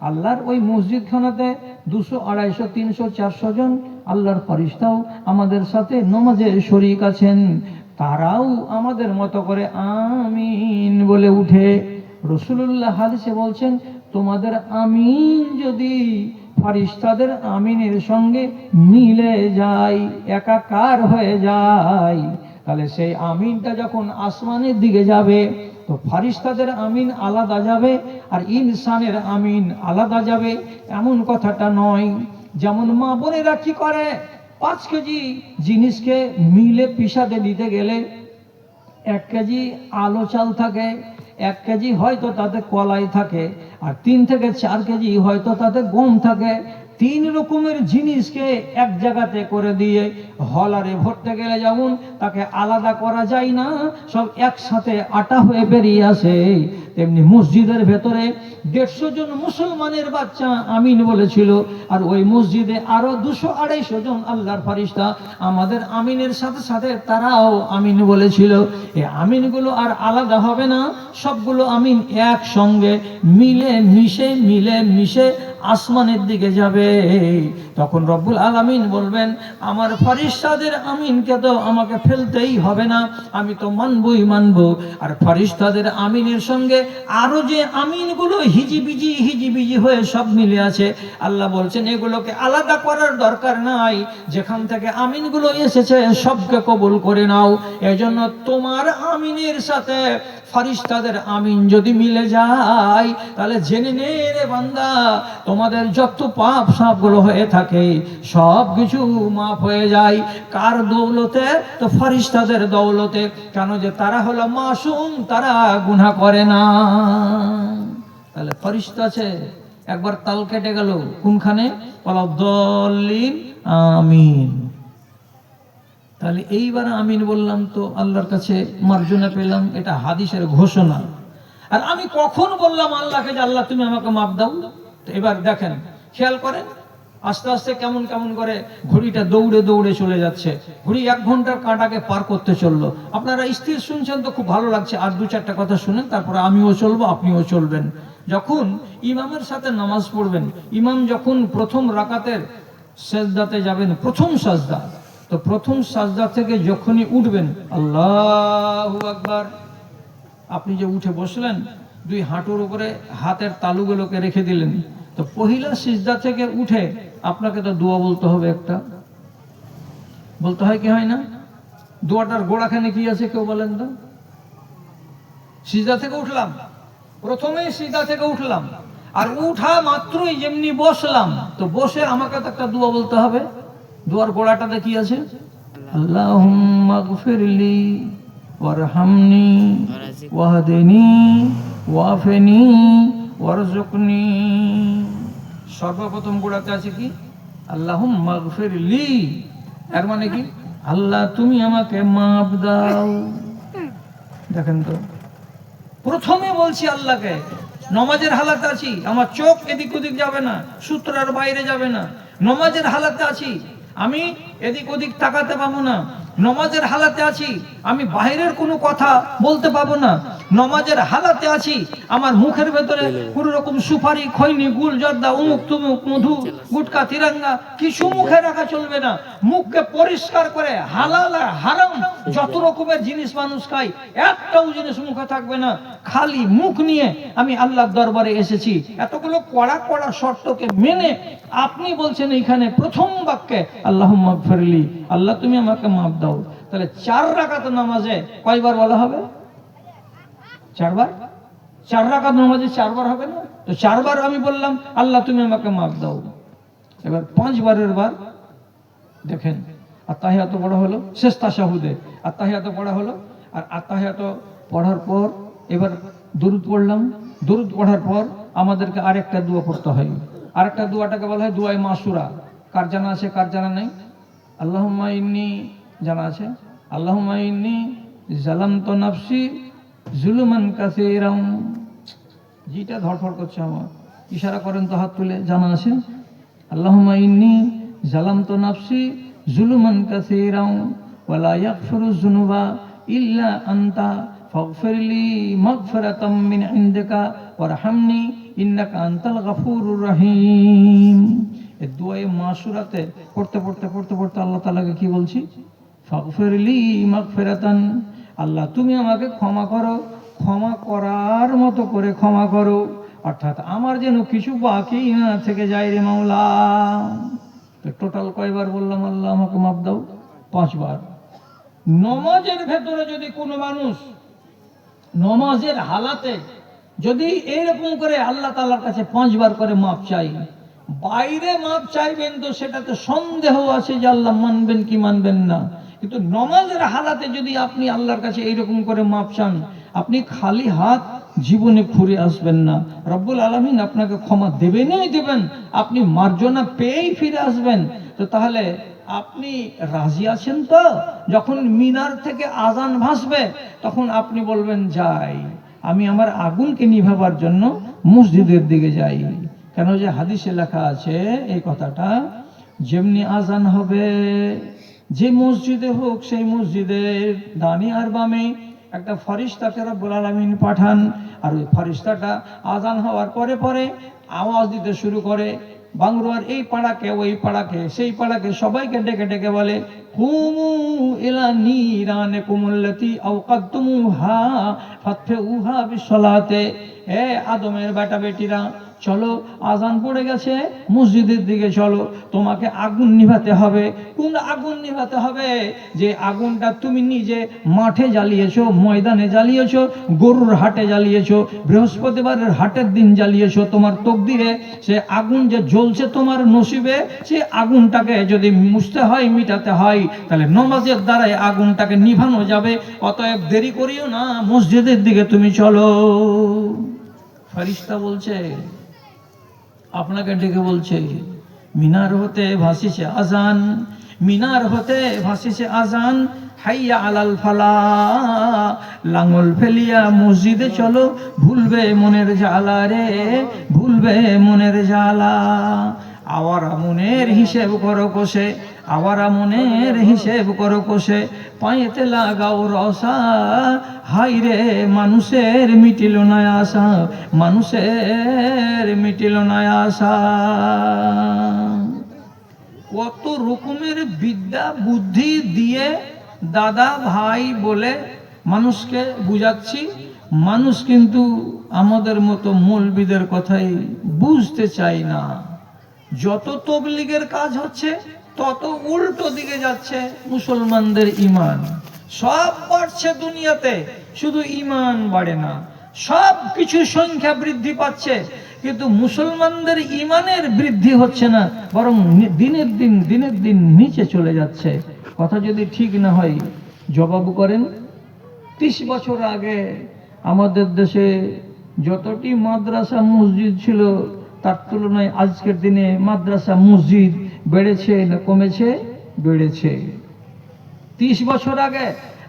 আল্লাহর ওই মসজিদখানাতে 200, 250, 300, 400 জন আল্লাহর ফেরেশতাও আমাদের সাথে নামাজে শরীক আছেন। তারাও আমাদের মতো করে আমিন বলে উঠে। রাসূলুল্লাহ হাদিসে বলছেন, তোমাদের আমিন যদি ফেরেশতাদের আমিনের সঙ্গে মিলে যায়, একাকার হয়ে যায়, তাহলে সেই আমিনটা যখন আসমানের দিকে যাবে, তো ফেরেশতাদের আমিন আলাদা যাবে আর ইনসানের আমিন আলাদা যাবে। এমন কথাটা নয়। যেমন মা বোনেরা কি করে, 5 কেজি জিনিসকে মিলে পিষাতে দিতে গেলে 1 কেজি আলো চাল থাকে, 1 কেজি হয়তো তাতে কলাই থাকে, আর 3 থেকে 4 কেজি হয়তো তাতে গম থাকে। 3 রকমের জিনিসকে এক জায়গাতে করে দিয়ে হলারে ভরতে গেলে যেমন তাকে আলাদা করা যায় না, সব একসাথে আটা হয়ে বেরিয়ে আসে, তেমনি মসজিদের ভেতরে 150 জন মুসলমানের বাচ্চা আমিন বলেছিল, আর ওই মসজিদে আরো 200, 250 জন আল্লাহর ফেরেশতা আমাদের আমিনের সাথে সাথে তারাও আমিন বলেছিল। এই আমিনগুলো আর আলাদা হবে না, সবগুলো আমিন একসঙ্গে মিলে মিশে আসমানের দিকে যাবে। তখন রব্বুল আলামিন বলবেন, আমার ফেরেশতাদের আমিনকে তো আমাকে ফেলতেই হবে না, আমি তো মানবই মানব। আর ফেরেশতাদের আমিনের সঙ্গে আরো যে আমিনগুলো হিজিবিজি হয়ে সব মিলে আছে, আল্লাহ বলছেন এগুলোকে আলাদা করার দরকার নাই, যেখান থেকে আমিনগুলো এসেছে সবকে কবুল করে নাও। এজন্য তোমার আমিনের সাথে ফারিস্তাদের আমিন যদি মিলে যায়, তাহলে জেনে নে রে বান্দা, তোমাদের যত পাপ সাপগুলো হয়ে থাকে সব কিছু মাফ হয়ে যায়। কার দৌলতে? তো ফারিস্তাদের দৌলতে। কেন? যে তারা হলো মাসুম, তারা গুনাহ করে না। তাহলে ফারিস্তা আছে, একবার তাল কেটে গেল কোনখানে? ওয়ালাদ-দাল্লিন, আমিন। তাহলে এইবার আমিন বললাম তো আল্লাহর কাছে মার্জনা পেলাম, এটা হাদিসের ঘোষণা। আর আমি কখন বললাম আল্লাহকে যে আল্লাহ তুমি আমাকে মাফ দাও? তো এবার দেখেন, খেয়াল করেন, আস্তে আস্তে কেমন কেমন করে ঘড়িটা দৌড়ে দৌড়ে চলে যাচ্ছে। ঘড়ি 1 ঘন্টার কাঁটাকে পার করতে চললো। আপনারা স্থির শুনছেন তো খুব ভালো লাগছে, আর 2-4টা কথা শুনেন, তারপরে আমিও চলবো, আপনিও চলবেন। যখন ইমামের সাথে নামাজ পড়বেন, ইমাম যখন প্রথম রাকাতের সেজদাতে যাবেন, প্রথম সাজদা, তো প্রথম সাজদা থেকে যখনই উঠবেন আল্লাহু আকবার, আপনি যে উঠে বসলেন, 2 হাঁটুর উপরে হাতের তালুগুলোকে রেখে দিলেন, তো পহিলা সিজদা থেকে উঠে আপনাকে তো দোয়া বলতে হবে, একটা বলতে হয় কি হয় না? দোয়াটার গোড়াখানে কি আছে কেউ বলেন তো? সিজদা থেকে উঠলাম, প্রথমেই সিজদা থেকে উঠলাম, আর উঠা মাত্রই যেমনি বসলাম, তো বসে আমাকে তো একটা দোয়া বলতে হবে। দোয়ার গোড়াটাতে কি আছে? আল্লাহুম্মা গফিরলি ওয়ারহামনি ওয়াহদিনি ওয়াফিনি ওয়ারযুকনি। সর্বপ্রথম গোড়াতে আছে কি? আল্লাহুম্মা গফিরলি। এর মানে কি? আল্লাহ তুমি আমাকে মাফ দাও। দেখেন তো, প্রথমে বলছি আল্লাহকে, নমাজের হালাতে আছি, আমার চোখ এদিক ওদিক যাবে না, সূত্রের বাইরে যাবে না। নমাজের হালাতে আছি, আমি এদিক ওদিক তাকাতে পাবো না। নমাজের হালাতে আছি, আমি বাইরের কোনো কথা বলতে পাবো না। নমাজের হালাতে আছি, আমার মুখের ভেতরে কোনো রকম সুপারি, খৈনি, গুল, জর্দা, উমুক তুমুক, মধু, গুটকা, তিরঙ্গা কিছু মুখে রাখা চলবে না। মুখকে পরিষ্কার করে হালাল আর হারাম যত রকমের জিনিস মানুষ খায়, একটাও জিনিস মুখে থাকবে না। খালি মুখ নিয়ে আমি আল্লাহর দরবারে এসেছি। এতগুলো কড়া কড়া শর্তকে মেনে আপনি বলছেন এইখানে প্রথম বাক্যে আল্লাহুম্মা গফিরলি, আল্লাহ তুমি আমাকে মাফ দাও। তাহলে 4 রাকাত নামাজে কয়বার বলা হবে? 4 বার। 4 রাকাত নামাজে 4 বার হবে না? তো 4 বার আমি বললাম আল্লাহ তুমি আমাকে মাফ দাও। এবার 5 বারের বার দেখেন, আত্তাহিয়াত পড়া হলো, শেষ তাশাহুদে আত্তাহিয়াত পড়া হলো, আর আত্তাহিয়াত পড়ার পর এবার দুরূদ পড়লাম। দুরূদ পড়ার পর আমাদেরকে আরেকটা দোয়া পড়তে হয়। আরেকটা দোয়াটাকে বলা হয় দোয়ায়ে মাসুরা। কার জানা আছে, কার জানা নেই? আল্লাহুম্মা ইন্নী জানা আছে? আল্লাহুম্মা ইন্নী যালামতু নাফসি জুলুমান কাসীরাম। জিটা ধড়ফড় করছে আমার, ইশারা করেন তো হাত তুলে, জানা আছে? আল্লাহুম্মা ইন্নী যালামতু নাফসি জুলুমান কাসীরাম ওয়া লা ইয়াগফিরু যুনুবা ইল্লা আনতা ফাগফিরলি মাগফিরাতাম মিন ইনদিকা ওয়ারহামনি ইন্নাকা আনতাল গাফুরুর রহিম। এই দোয়ায়ে মাসুরাতে পড়তে পড়তে পড়তে পড়তে আল্লাহ তাআলাকে কি বলছি? ফাগফিরলি মাগফিরাতান, আল্লাহ তুমি আমাকে ক্ষমা করো, ক্ষমা করার মতো করে ক্ষমা করো, অর্থাৎ আমার যেন কিছু বাকি না থেকে যায় রে মাওলা। তো টোটাল কয়বার বললাম আল্লাহ আমাকে মাফ দাও? 5 বার। নমাজের ভেতরে যদি কোনো মানুষ নমাজের হালাতে যদি এইরকম করে আল্লাহ তাআলার কাছে 5 বার করে মাফ চাই, বাইরে মাফ চাইবেন তো সেটাতে সন্দেহ আছে যে আল্লাহ মানবেন কি মানবেন না। কিন্তু নমাজের হালাতে যদি আপনি আল্লাহর কাছে এইরকম করে মাফ চান, আপনি খালি হাত জীবনে ঘুরে আসবেন না। রব্বুল আলামিন আপনাকে ক্ষমা দেবেনই দেবেন, আপনি মার্জনা পেয়েই ফিরে আসবেন। তো তাহলে আপনি রাজি আছেন তো? যখন মিনার থেকে আজান ভাসবে তখন আপনি বলবেন যাই, আমি আমার আগুনকে নিভাবার জন্য মসজিদের দিকে যাই। কেন যে হাদিসে লেখা আছে এই কথাটা, যেমনি আজান হবে যে মসজিদে হোক সেই মসজিদের ডানে আর বামে একটা ফেরেশতাকে রব্বুল আলামিন পাঠান, আর ওই ফেরেশতাটা আজান হওয়ার পরে পরে আওয়াজ দিতে শুরু করে, বাংরুয়ার এই পাড়াকে ওই পাড়াকে সেই পাড়াকে সবাইকে ডেকে ডেকে বলে কুমু ইলা নিরানিকুমুল্লাতী আওকাদতুমুহা ফাতফিউহা বিসসালাতে। এ আদমের বেটা বেটিরা, চলো, আজান পড়ে গেছে, মসজিদের দিকে চলো, তোমাকে আগুন নিভাতে হবে। কোন আগুন নিভাতে হবে? যে আগুনটা তুমি নিজে মাঠে জ্বালিয়েছো, ময়দানে জ্বালিয়েছো, গরুর হাটে জ্বালিয়েছো, বৃহস্পতিবারের হাটের দিন জ্বালিয়েছো, তোমার তকদিরে সে আগুন যে জ্বলছে তোমার নসিবে, সে আগুনটাকে যদি মুছতে হয়, মিটাতে হয়, তাহলে নমাজের দ্বারাই আগুনটাকে নিভানো যাবে। অতএব দেরি করিও না, মসজিদের দিকে তুমি চলো। ফেরেশতা বলছে, আপনাকে ডেকে বলছে, মিনার হতে ভাসিছে আজান, মিনার হতে ভাসিছে আজান, হাইয়া আলাল ফালা, লাঙল ফেলিয়া মসজিদে চলো, ভুলবে মনের জ্বালা রে, ভুলবে মনের জ্বালা। আওয়ারা মনের হিসেব করো কষে, আওয়ারা মনের হিসেব করো কষে, পায়েতে লাগাও রসা, হাই রে মানুষের মিটিল না আশা, মানুষের মিটিল না আশা। কত রকমের বিদ্যা বুদ্ধি দিয়ে দাদা ভাই বলে মানুষকে বুঝাচ্ছি, মানুষ কিন্তু আমাদের মতো মৌলবীদের কথাই বুঝতে চাই না। যত তবলিগের কাজ হচ্ছে তত উল্টো দিকে যাচ্ছে মুসলমানদের ইমান। সব বাড়ছে দুনিয়াতে, শুধু ইমান বাড়ে না। সব কিছু সংখ্যা বৃদ্ধি পাচ্ছে, কিন্তু মুসলমানদের ইমানের বৃদ্ধি হচ্ছে না, বরং দিনের দিন নিচে চলে যাচ্ছে। কথা যদি ঠিক না হয় জবাব করেন। 30 বছর আগে আমাদের দেশে যতটি মাদ্রাসা মসজিদ ছিল, তার তুলনায় আজকের দিনে মাদ্রাসা মসজিদ বেড়েছে না কমেছে? বেড়েছে। 30 বছর আগে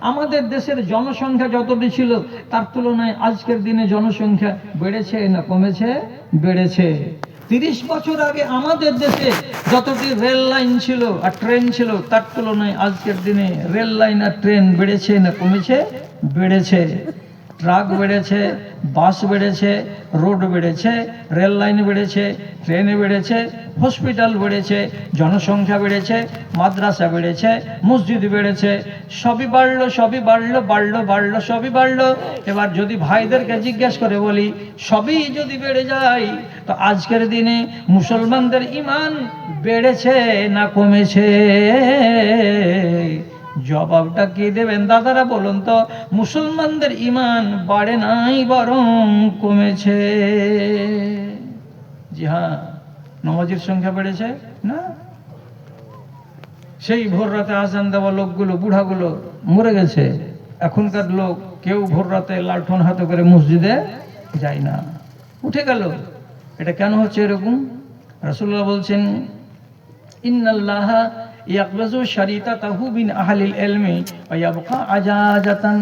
আমাদের দেশের জনসংখ্যা যতটি ছিল, তার তুলনায় আজকের দিনে জনসংখ্যা বেড়েছে না কমেছে? বেড়েছে। 30 বছর আগে আমাদের দেশে যতটি রেল লাইন ছিল আর ট্রেন ছিল, তার তুলনায় আজকের দিনে রেল লাইন আর ট্রেন বেড়েছে না কমেছে? বেড়েছে। ট্রাক বেড়েছে, বাস বেড়েছে, রোড বেড়েছে, রেল লাইন বেড়েছে, ট্রেন বেড়েছে, হসপিটাল বেড়েছে, জনসংখ্যা বেড়েছে, মাদ্রাসা বেড়েছে, মসজিদ বেড়েছে। সবই বাড়লো, সবই বাড়লো, বাড়লো বাড়লো, সবই বাড়লো। এবার যদি ভাইদেরকে জিজ্ঞেস করে বলি, সবই যদি বেড়ে যায়, তো আজকের দিনে মুসলমানদের ইমান বেড়েছে না কমেছে? জবাবটা কি দেবেন দাদারা বলুন তো? মুসলমানদের ইমান বাড়ে নাই, বরং কমেছে। জি হ্যাঁ, নামাজের সংখ্যা বেড়েছে না? সেই ভোর রাতে আজান দেওয়া লোকগুলো, বুড়াগুলো মরে গেছে। এখনকার লোক কেউ ভোর রাতে লালঠন হাতে করে মসজিদে যায় না, উঠে গেল। এটা কেন হচ্ছে এরকম? রাসূলুল্লাহ বলছেন, ইন্নাল্লাহা ইয়াকবাজু শারিতাতাহু বিন আহলিল ইলমি ওয়া ইয়াবকা আজাজাতান।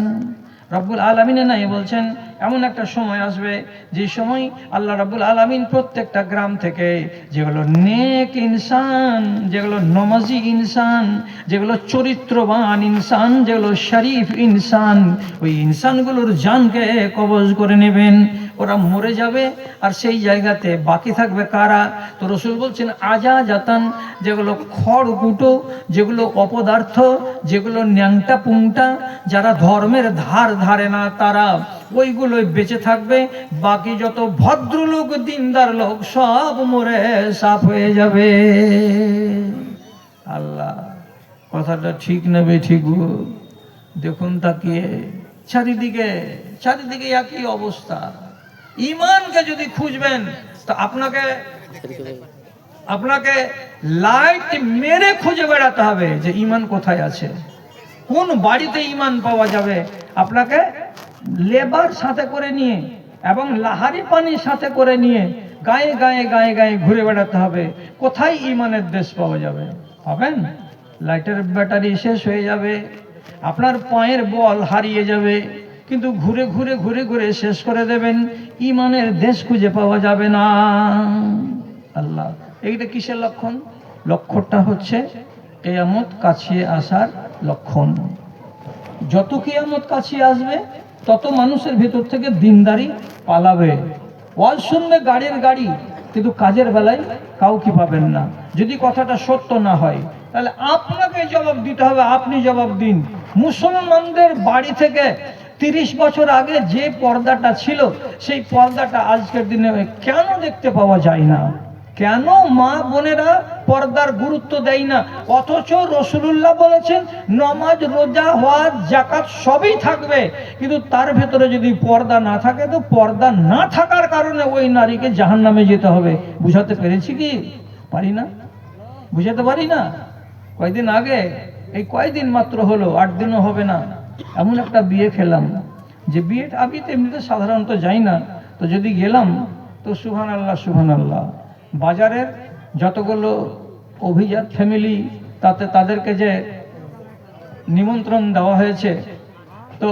রব্বুল আলামিন নাই বলছেন, এমন একটা সময় আসবে যে সময় আল্লাহ রাব্বুল আলামিন প্রত্যেকটা গ্রাম থেকে যেগুলো নেক ইনসান, যেগুলো নমাজি ইনসান, যেগুলো চরিত্রবান ইনসান, যেগুলো শরীফ ইনসান, ওই ইনসানগুলোর জানকে কবজ করে নেবেন। ওরা মরে যাবে, আর সেই জায়গাতে বাকি থাকবে কারা? তো রসুল বলছেন আজাজাতান, যেগুলো খড়কুটো, যেগুলো অপদার্থ, যেগুলো ন্যাংটা পুংটা, যারা ধর্মের ধার ধারে না, তারা ওইগুলোই বেঁচে থাকবে। বাকি যত ভদ্রলোক, দিনদার লোক, সব মরে সাফ হয়ে যাবে। আল্লাহ, কথাটা ঠিক নেবে ঠিক? দেখুন তাকিয়ে চারিদিকে, চারিদিকে একই অবস্থা। ইমানকে যদি খুঁজবেন, তো আপনাকে লাইট মেরে খুঁজে বেড়াতে হবে যে ইমান কোথায় আছে, কোন বাড়িতে ইমান পাওয়া যাবে। আপনাকে লেবার সাথে করে নিয়ে এবং লাহারি পানির সাথে করে নিয়ে গায়ে গায়ে গায়ে গায়ে ঘুরে বেড়াতে হবে, কোথায় ইমানের দেশ পাওয়া যাবে। পাবেন? লাইটের ব্যাটারি শেষ হয়ে যাবে, আপনার পায়ের বল হারিয়ে যাবে, কিন্তু ঘুরে ঘুরে ঘুরে ঘুরে শেষ করে দেবেন, ইমানের দেশ খুঁজে পাওয়া যাবে না। আল্লাহ, এইটা কিসের লক্ষণ? লক্ষণটা হচ্ছে কিয়ামত কাছে আসার লক্ষণ। যত কিয়ামত কাছে আসবে, তত মানুষের ভেতর থেকে দিনদারি পালাবে। ওয়াজ শুনবে গাড়ির গাড়ি, কিন্তু কাজের বেলায় কাউকে পাবেন না। যদি কথাটা সত্য না হয় তাহলে আপনাকে জবাব দিতে হবে, আপনি জবাব দিন। মুসলমানদের বাড়ি থেকে 30 বছর আগে যে পর্দাটা ছিল সেই পর্দাটা আজকের দিনে কেন দেখতে পাওয়া যায় না? কেন মা বোনেরা পর্দার গুরুত্ব দেয় না? অথচ রাসূলুল্লাহ বলেছেন নামাজ, রোজা, হজ, যাকাত সবই থাকবে, কিন্তু তার ভেতরে যদি পর্দা না থাকে তো পর্দা না থাকার কারণে ওই নারীকে জাহান্নামে যেতে হবে। বুঝাতে পেরেছি কি? পারি না? বুঝাতে পারি না? কয়দিন আগে, এই কয়দিন মাত্র হলো, 8 দিনও হবে না, এমন একটা বিয়ে খেলাম যে বিয়েটা আমি তো এমনিতে সাধারণত যাই না, তো যদি গেলাম তো সুবহানাল্লাহ সুবহানাল্লাহ, বাজারের যতগুলো অভিজাত ফ্যামিলি, তাতে তাদেরকে যে নিমন্ত্রণ দেওয়া হয়েছে, তো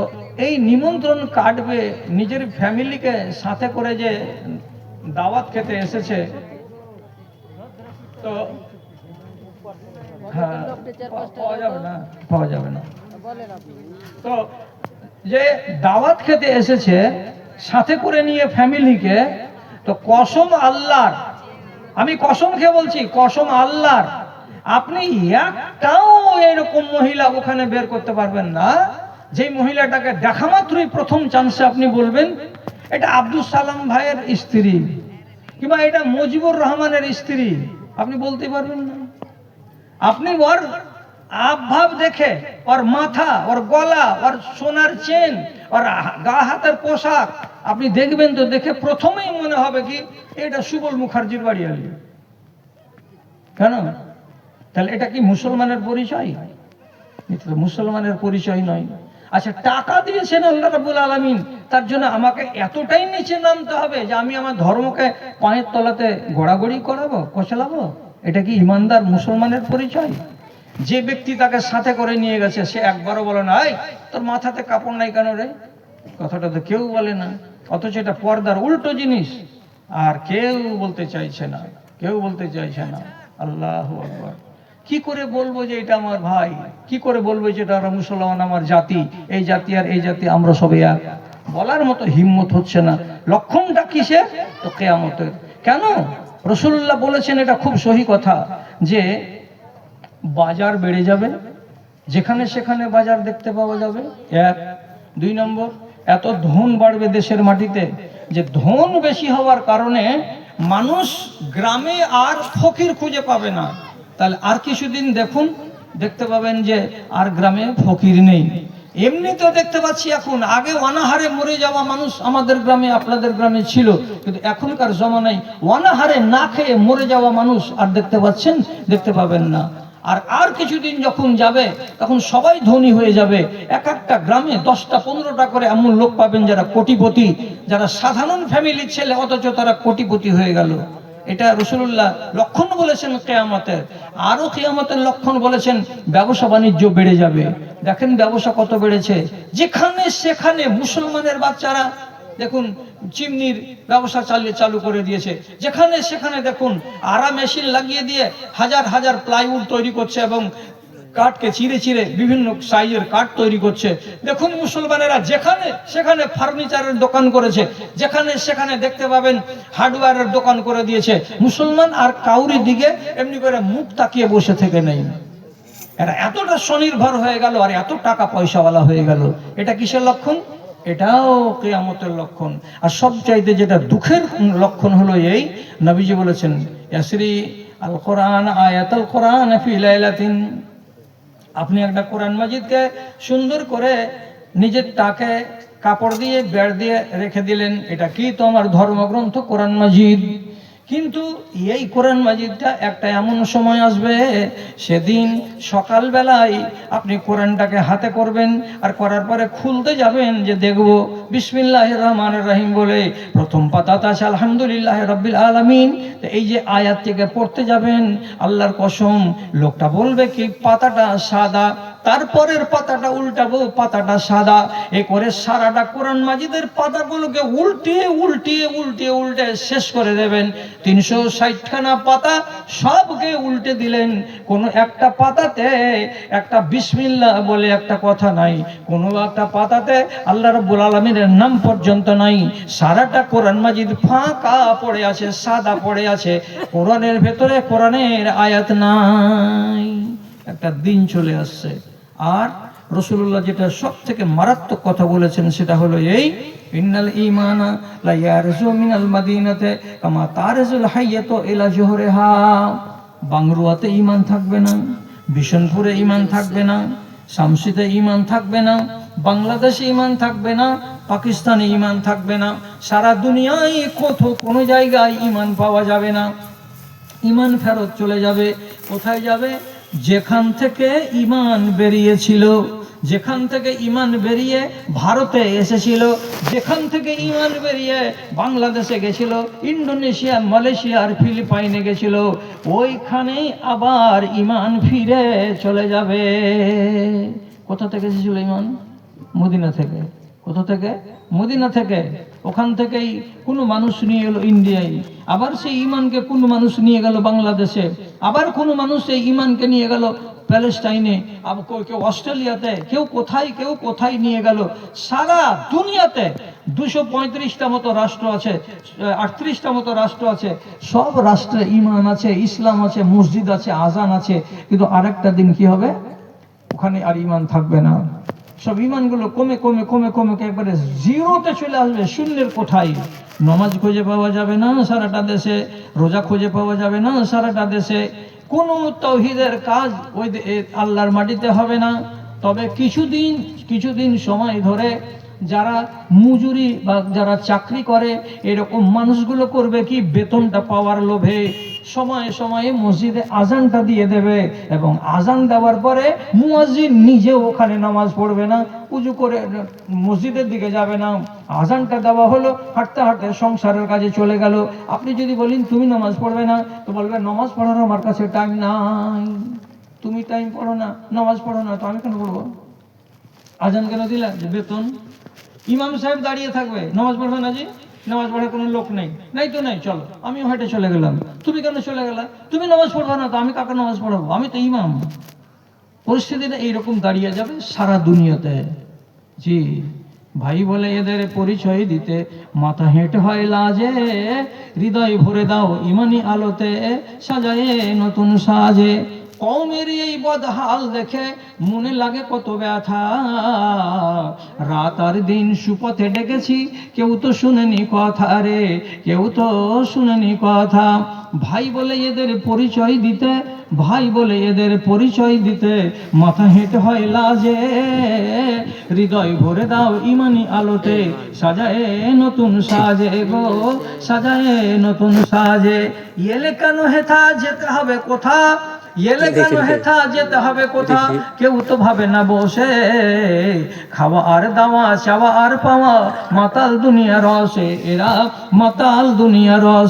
এই নিমন্ত্রণ কাটবে নিজের ফ্যামিলিকে সাথে করে যে দাওয়াত খেতে এসেছে, তো হ্যাঁ পাওয়া যাবে না। তো যে দাওয়াত খেতে এসেছে সাথে করে নিয়ে ফ্যামিলিকে, তো কসম আল্লাহর, আমি কসম খেয়ে বলছি, কসম আল্লাহর, আপনি একটাও এরকম মহিলা ওখানে বের করতে পারবেন না যে মহিলাটাকে দেখা মাত্রই প্রথম চান্সে আপনি বলবেন এটা আব্দুল সালাম ভাইয়ের স্ত্রী কিংবা এটা মুজিবুর রহমানের স্ত্রী, আপনি বলতে পারবেন না। আপনি ওর আবভাব দেখে, ওর মাথা, ওর গলা, ওর সোনার চেন, ওর গা হাতের পোশাক আপনি দেখবেন, তো দেখে প্রথমেই মনে হবে কি এটা সুবল মুখার্জির বাড়ি আলি। কেন? তাহলে এটা কি মুসলমানের পরিচয়? এটা তো মুসলমানের পরিচয় নয়। আচ্ছা, টাকা দিয়েছেন আল্লাহ রাব্বুল আলামিন, তার জন্য আমাকে এতটাই নিচে নামতে হবে যে আমি আমার ধর্মকে পায়ের তলাতে গড়াগড়ি করাবো, কচলাবো? এটা কি ইমানদার মুসলমানের পরিচয়? যে ব্যক্তি তাকে সাথে করে নিয়ে গেছে সে একবারও বলে না এই তোর মাথাতে কাপড় নাই কেন রে, কথাটা তো কেউ বলে না। অথচ এটা পর্দার উল্টো জিনিস, আর কেউ বলতে চাইছে না, কেউ বলতে চাইছে না। আল্লাহু আকবার। কি করে বলবো যে এটা আমার ভাই? কি করে বলবো যে এটা মুসলমান, আমার জাতি, এই জাতি আর এই জাতি আমরা সবাই এক? বলার মতো হিম্মত হচ্ছে না। লক্ষণটা কিসের? তো কিয়ামতের। কেন? রাসূলুল্লাহ বলেছেন, এটা খুব সহি কথা, যে বাজার বেড়ে যাবে, যেখানে সেখানে বাজার দেখতে পাওয়া যাবে, 1। 2 নম্বর, এত ধন বাড়বে দেশের মাটিতে যে ধন বেশি হওয়ার কারণে মানুষ গ্রামে আর ফকির খুঁজে পাবে না। তাহলে আর কিছুদিন দেখুন, দেখতে পাবেন যে আর গ্রামে ফকির নেই। এমনিতেও দেখতে পাচ্ছি এখন, আগে অনাহারে মরে যাওয়া মানুষ আমাদের গ্রামে আপনাদের গ্রামে ছিল, কিন্তু এখনকার জমানায় অনাহারে না খেয়ে মরে যাওয়া মানুষ আর দেখতে পাচ্ছেন? দেখতে পাবেন না। আর কিছুদিন যখন যাবে তখন সবাই ধনী হয়ে যাবে। এক একটা গ্রামে 10টা 15টা করে এমন লোক পাবেন যারা কোটিপতি, যারা সাধারণ ফ্যামিলির ছেলে অথচ তারা কোটিপতি হয়ে গেল। এটা রাসূলুল্লাহ লক্ষণ বলেছেন কিয়ামতের। আরো কিয়ামতের লক্ষণ বলেছেন ব্যবসা বাণিজ্য বেড়ে যাবে। দেখেন ব্যবসা কত বেড়েছে, যেখানে সেখানে মুসলমানের বাচ্চারা দেখুন চিমনির ব্যবসা চালু করে দিয়েছে। যেখানে সেখানে দেখুন আরা মেশিন লাগিয়ে দিয়ে হাজার হাজার প্লাইউড তৈরি করছে এবং কাঠকে চিরে চিরে বিভিন্ন সাইজের কাঠ তৈরি করছে। দেখুন মুসলমানেরা যেখানে সেখানে ফার্নিচারের দোকান করেছে, যেখানে সেখানে দেখতে পাবেন হার্ডওয়্যারের দোকান করে দিয়েছে। মুসলমান আর কাউরি দিকে এমনি করে মুখ তাকিয়ে বসে থেকে নেই। এরা এতটা স্বনির্ভর হয়ে গেল আর এত টাকা পয়সাওয়ালা হয়ে গেল। এটা কিসের লক্ষণ? এটাও কিয়ামতের লক্ষণ। আর সবচাইতে যেটা দুঃখের লক্ষণ হলো এই, নবীজি বলেছেন ইয়াসরি আল কোরআন আয়াতুল কোরআন ফি লাইলাতিন, আপনি একটা কোরআন মাজিদকে সুন্দর করে নিজের টাকে কাপড় দিয়ে বেড় দিয়ে রেখে দিলেন, এটা কি? তো আমার ধর্মগ্রন্থ কোরআন মাজিদ। কিন্তু এই কোরআন মাজিদটা একটা এমন সময় আসবে, সেদিন সকালবেলায় আপনি কোরআনটাকে হাতে করবেন আর করার পরে খুলতে যাবেন, যে দেখব বিসমিল্লাহির রহমানির রহিম বলে প্রথম পাতাতে আছে আলহামদুলিল্লাহ রাব্বিল আলামিন। তো এই যে আয়াত থেকে পড়তে যাবেন, আল্লাহর কসম লোকটা বলবে কি পাতাটা সাদা, তারপরের পাতাটা উল্টাবো, পাতাটা সাদা। এ করে সারাটা কোরআন মাজিদের পাতাগুলোকে উল্টিয়ে উল্টিয়ে উল্টিয়ে উল্টে শেষ করে দেবেন। 360খানা পাতা সবকে উল্টে দিলেন। কোনো একটা পাতাতে একটা বিসমিল্লাহ বলে একটা কথা নাই, কোনো একটা পাতাতে আল্লাহ রাব্বুল আলামিনের নাম পর্যন্ত নাই। সারাটা কোরআন মাজিদ ফাঁকা পড়ে আছে, সাদা পড়ে আছে, কোরআনের ভেতরে কোরআনের আয়াত নাই। একটা দিন চলে আসছে। আর রাসূলুল্লাহ যেটা সব থেকে মারাত্মক কথা বলেছেন সেটা হলো এই, ইন্নাল ঈমানা লা ইয়ারজু মিনাল মাদিনাতে কামা তারজুল হাইয়াতু ইলা জুহরিহা। বাংরুয়াতে ঈমান থাকবে না, বিশনপুরে ঈমান থাকবে না, শামসিতে ঈমান থাকবে না, বাংলাদেশে ঈমান থাকবে না, পাকিস্তানে ঈমান থাকবে না, সারা দুনিয়ায় কোথাও কোনো জায়গায় ঈমান পাওয়া যাবে না। ঈমান ফেরত চলে যাবে। কোথায় যাবে? যেখান থেকে ঈমান বেরিয়েছিল, যেখান থেকে ঈমান বেরিয়ে ভারতে এসেছিল, যেখান থেকে ঈমান বেরিয়ে বাংলাদেশে গেছিল, ইন্দোনেশিয়া, মালয়েশিয়া আর ফিলিপাইনে গেছিল, ওইখানেই আবার ঈমান ফিরে চলে যাবে। কোথা থেকে এসেছিল ঈমান? মদিনা থেকে। কোথা থেকে? মদিনা থেকে। ওখান থেকেই কোনো মানুষ নিয়ে এলো ইন্ডিয়ায়, আবার সেই ঈমানকে কোনো মানুষ নিয়ে গেল বাংলাদেশে, আবার কোনো মানুষ সেই ঈমানকে নিয়ে গেল প্যালেস্টাইনে, আবার কেউ অস্ট্রেলিয়াতে, কেউ কোথায় নিয়ে গেল। সারা দুনিয়াতে 235টা মতো রাষ্ট্র আছে, 38টা মতো রাষ্ট্র আছে, সব রাষ্ট্রে ঈমান আছে, ইসলাম আছে, মসজিদ আছে, আজান আছে, কিন্তু আরেকটা দিন কি হবে? ওখানে আর ঈমান থাকবে না। সব ঈমানগুলো কমে কমে কমে কমে একবারে জিরোতে চলে আসবে, শূন্যের কোঠায়। নামাজ খুঁজে পাওয়া যাবে না সারাটা দেশে, রোজা খুঁজে পাওয়া যাবে না সারাটা দেশে, কোনো তাওহীদের কাজ ওই আল্লাহর মাটিতে হবে না। তবে কিছুদিন সময় ধরে যারা মজুরি বা যারা চাকরি করে এরকম মানুষগুলো করবে কি, বেতনটা পাওয়ার লোভে সময়ে সময়ে মসজিদে আজানটা দিয়ে দেবে, এবং আজান দেওয়ার পরে মুয়াজ্জিন নিজে ওখানে নামাজ পড়বে না, উজু করে মসজিদের দিকে যাবে না। আজানটা দেওয়া হলো, হাঁটতে হাঁটতে সংসারের কাজে চলে গেল। আপনি যদি বলেন তুমি নামাজ পড়বে না, তো বলবে নামাজ পড়ার আমার কাছে টাইম নাই। তুমি টাইম পড়ো না, নামাজ পড়ো না, তো আমি কেন পড়বো? আজান কেন দিলা? যে বেতন। ইমাম সাহেব দাঁড়িয়ে থাকবে, নামাজ পড়বে না, যে নামাজ পড়ার কোনো লোক নেই, নাই তো নাই, চলো আমি হেঁটে চলে গেলাম। তুমি কেন চলে গেলা? তুমি নামাজ পড়বে না, তো আমি কাকে নামাজ পড়াবো? আমি তো ইমাম। পরিস্থিতিটা এইরকম দাঁড়িয়ে যাবে সারা দুনিয়াতে। জি ভাই বলে এদের পরিচয় দিতে মাথা হেঁটে হয় লাজে, হৃদয় ভরে দাও ইমানি আলোতে, সাজায়ে নতুন সাজে। কওমের এই বদহাল দেখে মনে লাগে কত ব্যথা, রাত আর দিন সুপথে ডেকেছি, কেউ তো শুনেনি কথা রে, কেউ তো শুনেনি কথা। ভাই বলে এদের পরিচয় দিতে, ভাই বলে এদের পরিচয় দিতে মাথা হেঁটে হয় লাজে, হৃদয় ভরে দাও ইমানি আলোতে, সাজায়ে নতুন সাজে গো, সাজায়ে নতুন সাজে। এলে কেন হেথা যেতে হবে কোথা, এলে কেন হেথা যেতে হবে কোথা, কেউ তো ভাবে না বসে, খাওয়া আর দাওয়া, চাওয়া আর পাওয়া, মাতাল দুনিয়া রসে, এরা মাতাল দুনিয়া রস।